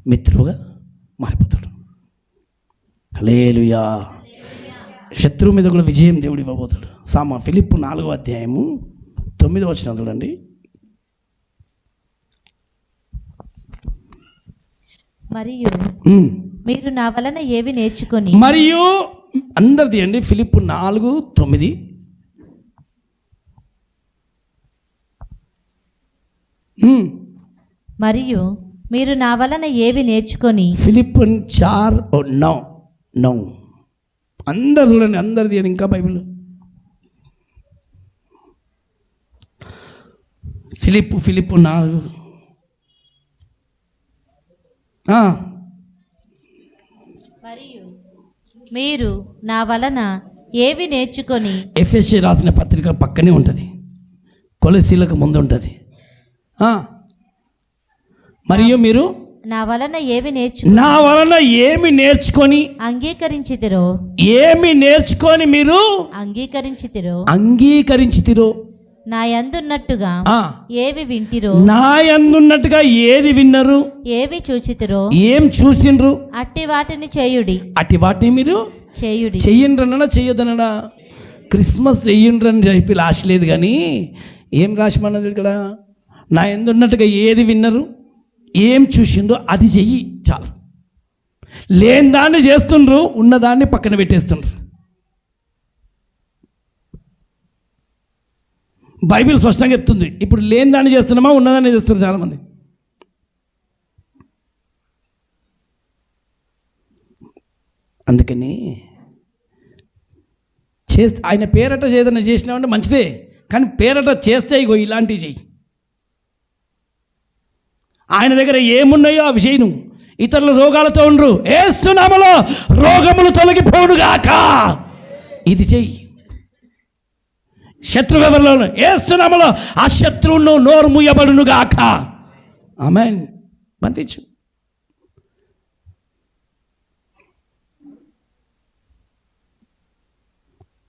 మిత్రువుగా మారిపోతాడు. హల్లెలూయా. శత్రువు మీద కూడా విజయం దేవుడు ఇవ్వబోతాడు. ఫిలిప్పు 4:9 చూడండి. మరియు మీరు నా వలన ఏవి నేర్చుకొని, మరియు అందరిది అండి ఫిలిప్పు 4:9. మరియు మీరు నా వలన ఏవి నేర్చుకొని. ఫిలిప్పు 4:9 అందరు చూడండి, అందరిది అని. ఇంకా బైబిల్ ఫిలిప్పు 4. మరియు మీరు నా వలన ఏవి నేర్చుకొని. ఎఫెసీ రాసిన పత్రిక పక్కనే ఉంటుంది, కొలసీలకు ముందు ఉంటుంది. మరియు మీరు నా వలన ఏమి నేర్చుకొని అంగీకరించితిరో. ఏమి నేర్చుకొని మీరు అంగీకరించితిరో. నా యందున్నట్టుగా ఏవి వింటిరో. నా యందున్నట్టుగా ఏది విన్నరు, ఏవి చూచితిరో, ఏం చూసిండ్రు, అట్టి వాటిని చేయుడి. అట్టి వాటిని మీరు చెయ్యండ్రన్నా చెయ్యొద్దనడా. క్రిస్మస్ చెయ్యండ్రని చెప్పి రాసి లేదు, కానీ ఏం రాసిమన్నది ఇక్కడ? నా యందున్నట్టుగా ఏది విన్నరు, ఏం చూసిండ్రో అది చెయ్యి చాలు. లేని దాన్ని చేస్తుండ్రు, ఉన్నదాన్ని పక్కన పెట్టేస్తుండ్రు. బైబిల్ స్పష్టంగా చెప్తుంది. ఇప్పుడు లేని దాన్ని చేస్తున్నామా, ఉన్నదాన్ని చేస్తున్నారు చాలామంది. అందుకని ఆయన పేరట ఏదైనా చేసినామంటే మంచిదే, కానీ పేరట చేస్తే ఇగో ఇలాంటివి చెయ్యి. ఆయన దగ్గర ఏమున్నాయో అవి చేయను. ఇతరుల రోగాలతో ఉండరు, యేసు నామములో రోగములు తొలగిపోవునుగాక, ఇది చెయ్యి. శత్రువు ఎవరిలో యేసు నామములో ఆ శత్రువును నోరు మూయబడునుగాక. ఆమేన్. బంధించు.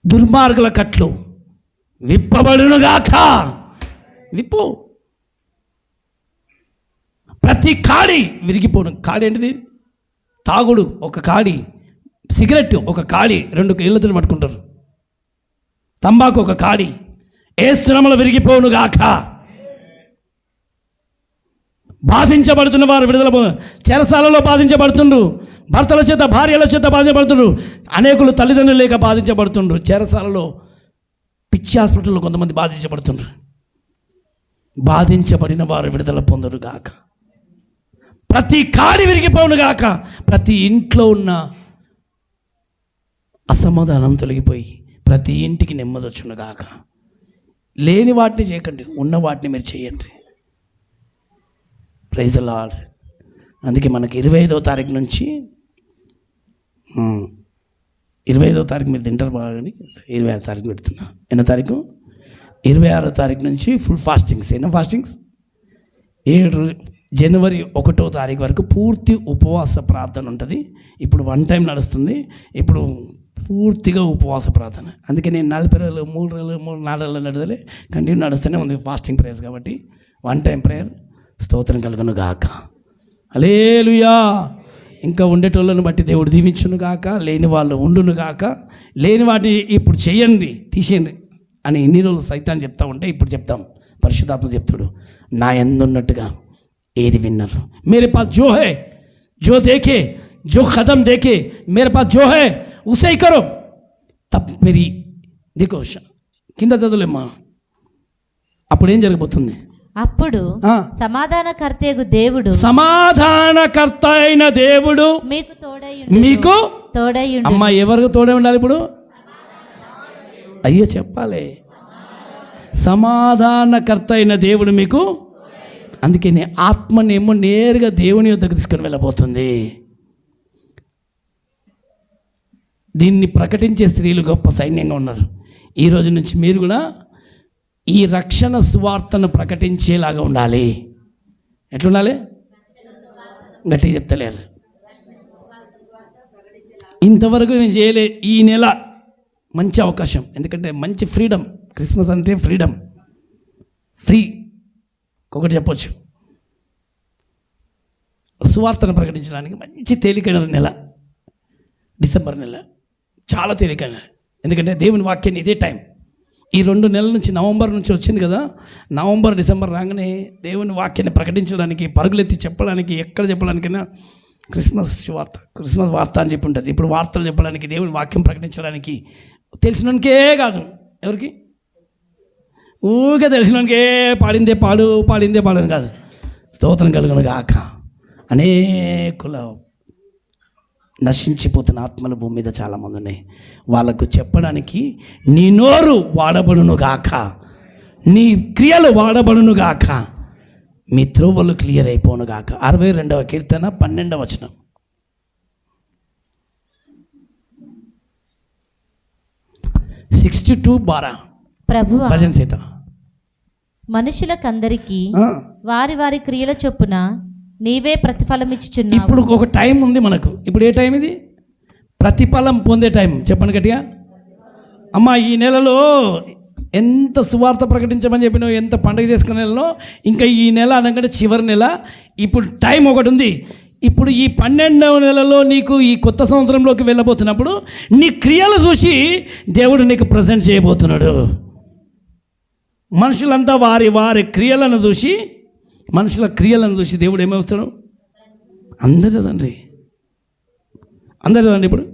దుర్మార్గుల కట్లు విప్పబడునుగాక. విప్పు. ప్రతి కాడి విరిగిపోను. కాడి ఏంటిది? తాగుడు ఒక కాడి, సిగరెట్ ఒక కాడి, 2 ఇళ్ళతో పట్టుకుంటారు. తంబాకు ఒక కాడి. యేసు నామములో విరిగిపోనుగాక. బాధించబడుతున్న వారు విడుదల. చెరసాలలో బాధించబడుతుండ్రు, భర్తల చేత భార్యల చేత బాధించబడుతుండ్రు, అనేకులు తల్లిదండ్రులు లేక బాధించబడుతుండ్రు, చెరసాలలో పిచ్చి హాస్పిటల్లో కొంతమంది బాధించబడుతుండ్రు. బాధించబడిన వారు విడుదల పొందరుగాక. ప్రతి కాడి విరిగిపోవును గాక. ప్రతి ఇంట్లో ఉన్న అసమాధానం తొలగిపోయి ప్రతి ఇంటికి నెమ్మది వచ్చును గాక. లేని వాటిని చేయకండి, ఉన్న వాటిని మీరు చేయండి. Praise the Lord. అందుకే మనకి 25వ తారీఖు నుంచి 25వ తారీఖు మీరు తింటారు బాగా, 26వ తారీఖు పెడుతున్నా. ఎన్నో తారీఖు? 26వ తారీఖు నుంచి ఫుల్ ఫాస్టింగ్స్. ఎన్నో ఫాస్టింగ్స్? 7 జనవరి 1వ తారీఖు వరకు పూర్తి ఉపవాస ప్రార్థన ఉంటుంది. ఇప్పుడు 1 టైం నడుస్తుంది. ఇప్పుడు పూర్తిగా ఉపవాస ప్రార్థన. అందుకే నేను 40 రోజులు 3 రోజులు 4 రోజులు నడుదలే కంటిన్యూ నడుస్తూనే ఉంది ఫాస్టింగ్ ప్రేయర్స్. కాబట్టి 1 టైం ప్రేయర్. స్తోత్రం కలుగును గాక. హల్లెలూయా. ఇంకా ఉండేటోళ్ళను బట్టి దేవుడు దీవించును గాక. లేని వాళ్ళు ఉండును గాక. లేని వాటిని ఇప్పుడు చేయండి, తీసేయండి అని ఇన్ని రోజులు సైతాన్ చెప్తా ఉంటే ఇప్పుడు చెప్తాం. పరిశుద్ధాత్మ చెప్తాడు, నా ఎందున్నట్టుగా ఏది విన్నారు. मेरे पास जो है, जो देखे, जो कदम देखे, मेरे पास जो है उसे ही करो. तब मेरी देखो కింద చదువులేమ్మా. అప్పుడు ఏం జరగబోతుంది? అప్పుడు సమాధానకర్తయగు దేవుడు, సమాధానకర్త అయిన దేవుడు మీకు తోడై ఉండు. అమ్మా, ఎవరికి తోడై ఉండాలి ఇప్పుడు? అయ్యో చెప్పాలి. సమాధానకర్త అయిన దేవుడు మీకు. అందుకే నీ ఆత్మనేమో నేరుగా దేవుని యొద్దకు తీసుకొని వెళ్ళబోతుంది. దీన్ని ప్రకటించే స్త్రీలు గొప్ప సైన్యంగా ఉన్నారు. ఈ రోజు నుంచి మీరు కూడా ఈ రక్షణ సువార్తను ప్రకటించేలాగా ఉండాలి. ఎట్లుండాలి? గట్టిగా చెప్తలేరు. ఇంతవరకు నేను చేయలే. ఈ నెల మంచి అవకాశం, ఎందుకంటే మంచి ఫ్రీడమ్. క్రిస్మస్ అంటే ఫ్రీడమ్, ఫ్రీ. ఒకటి చెప్పొచ్చు, సువార్తను ప్రకటించడానికి మంచి తేలికైన నెల డిసెంబర్ నెల. చాలా తేలికైన, ఎందుకంటే దేవుని వాక్యాన్ని ఇదే టైం. ఈ 2 నెలల నుంచి, నవంబర్ నుంచి వచ్చింది కదా, నవంబర్ డిసెంబర్ రాగానే దేవుని వాక్యాన్ని ప్రకటించడానికి, పరుగులెత్తి చెప్పడానికి, ఎక్కడ చెప్పడానికైనా క్రిస్మస్ వార్త, క్రిస్మస్ వార్త అని చెప్పి ఉంటుంది. ఇప్పుడు వార్తలు చెప్పడానికి, దేవుని వాక్యం ప్రకటించడానికి తెలిసినకే కాదు, ఎవరికి ఊరికే తెలిసినకే పాడిందే పాడని కాదు. స్తోత్రం కలుగును గాక. అనేకుల నశించిపోతున్న ఆత్మల భూమి మీద చాలామంది ఉన్నాయి. వాళ్ళకు చెప్పడానికి నీ నోరు వాడబడును గాక, నీ క్రియలు వాడబడును గాక, మీ త్రోవలు క్లియర్ అయిపోను గాక. 62వ కీర్తన 12వ వచనం. ప్రభువా, భజన సీత, మనుషులకందరికీ వారి వారి క్రియల చొప్పున నీవే ప్రతిఫలం ఇచ్చుచున్నావు. ఇప్పుడు ఒక టైం ఉంది మనకు. ఇప్పుడు ఏ టైం ఇది? ప్రతిఫలం పొందే టైం. చెప్పండి గట్టిగా. అమ్మా, ఈ నెలలో ఎంత సువార్త ప్రకటించమని చెప్పినావు, ఎంత పండుగ చేసుకునే నెలలో, ఇంకా ఈ నెల అనగానే చివరి నెల. ఇప్పుడు టైం ఒకటి ఉంది. ఇప్పుడు ఈ 12వ నెలలో నీకు ఈ కొత్త సంవత్సరంలోకి వెళ్ళబోతున్నప్పుడు నీ క్రియలు చూసి దేవుడు నీకు ప్రజెంట్ చేయబోతున్నాడు. మనుషులంతా వారి వారి క్రియలను చూసి, మనుషుల క్రియలను చూసి దేవుడు ఏమవుతాడు? అందరూ తండ్రి, అందరూ తండ్రి. ఇప్పుడు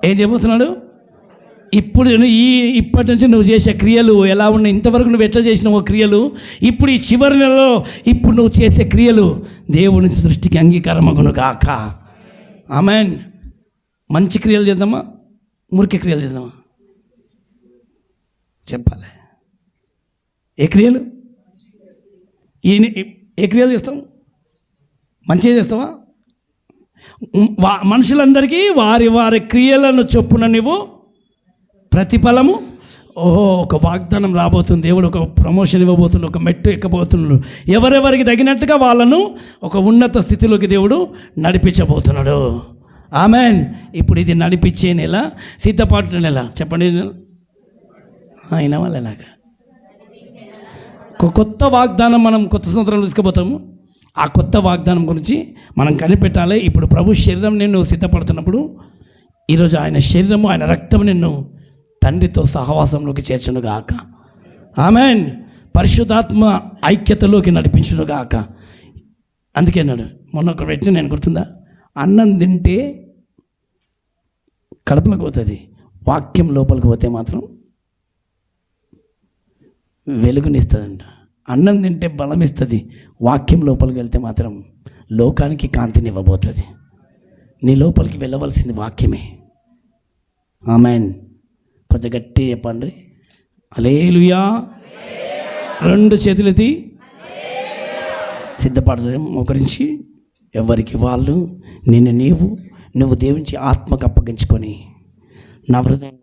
ఏం చెబుతున్నాడు? ఇప్పుడు ఇప్పటి నుంచి నువ్వు చేసే క్రియలు ఎలా ఉన్నాయి, ఇంతవరకు నువ్వు ఎట్లా చేసినావో క్రియలు, ఇప్పుడు ఈ చివరి నెలలో ఇప్పుడు నువ్వు చేసే క్రియలు దేవుని దృష్టికి అంగీకారమగును గాక. ఆమెన్. మంచి క్రియలు చేద్దామా, మురికి క్రియలు చేద్దామా? చెప్పాలి. ఏ క్రియలు? ఏ క్రియలు చేస్తాం? మంచిగా చేస్తావా? మనుషులందరికీ వారి వారి క్రియలను చొప్పున నువ్వు ప్రతిఫలము. ఒక వాగ్దానం రాబోతుంది. దేవుడు ఒక ప్రమోషన్ ఇవ్వబోతున్నాడు, ఒక మెట్టు ఎక్కబోతున్నాడు. ఎవరెవరికి తగినట్టుగా వాళ్ళను ఒక ఉన్నత స్థితిలోకి దేవుడు నడిపించబోతున్నాడు. ఆమెన్. ఇప్పుడు ఇది నడిపించే నెల, సిద్ధపాటు నెల. చెప్పండి. అయిన వాళ్ళు ఎలాగా ఒక కొత్త వాగ్దానం మనం కొత్త సంవత్సరంలో తీసుకుపోతాము. ఆ కొత్త వాగ్దానం గురించి మనం కనిపెట్టాలి. ఇప్పుడు ప్రభు శరీరం నిన్ను సిద్ధపడుతున్నప్పుడు ఈరోజు ఆయన శరీరము, ఆయన రక్తం నిన్ను తండ్రితో సహవాసంలోకి చేర్చునుగాక. ఆమెన్. పరిశుద్ధాత్మ ఐక్యతలోకి నడిపించునుగాక. అందుకే అన్నాడు, మొన్న ఒక పెట్టిన నేను గుర్తుందా, అన్నం తింటే కడుపులోకి పోతుంది, వాక్యం లోపలికి పోతే మాత్రం వెలుగునిస్తుందంట. అన్నం తింటే బలం ఇస్తుంది, వాక్యం లోపలికి వెళ్తే మాత్రం లోకానికి కాంతిని ఇవ్వబోతుంది. నీ లోపలికి వెళ్ళవలసింది వాక్యమే. ఆమెన్. కొంచెం గట్టి చెప్పండి, హల్లెలూయా. 2 చేతులెత్తి సిద్ధపడదు మోకరించి, ఎవరికి వాళ్ళు, నిన్ను నువ్వు దేవునికి ఆత్మకు అప్పగించుకొని, నా హృదయం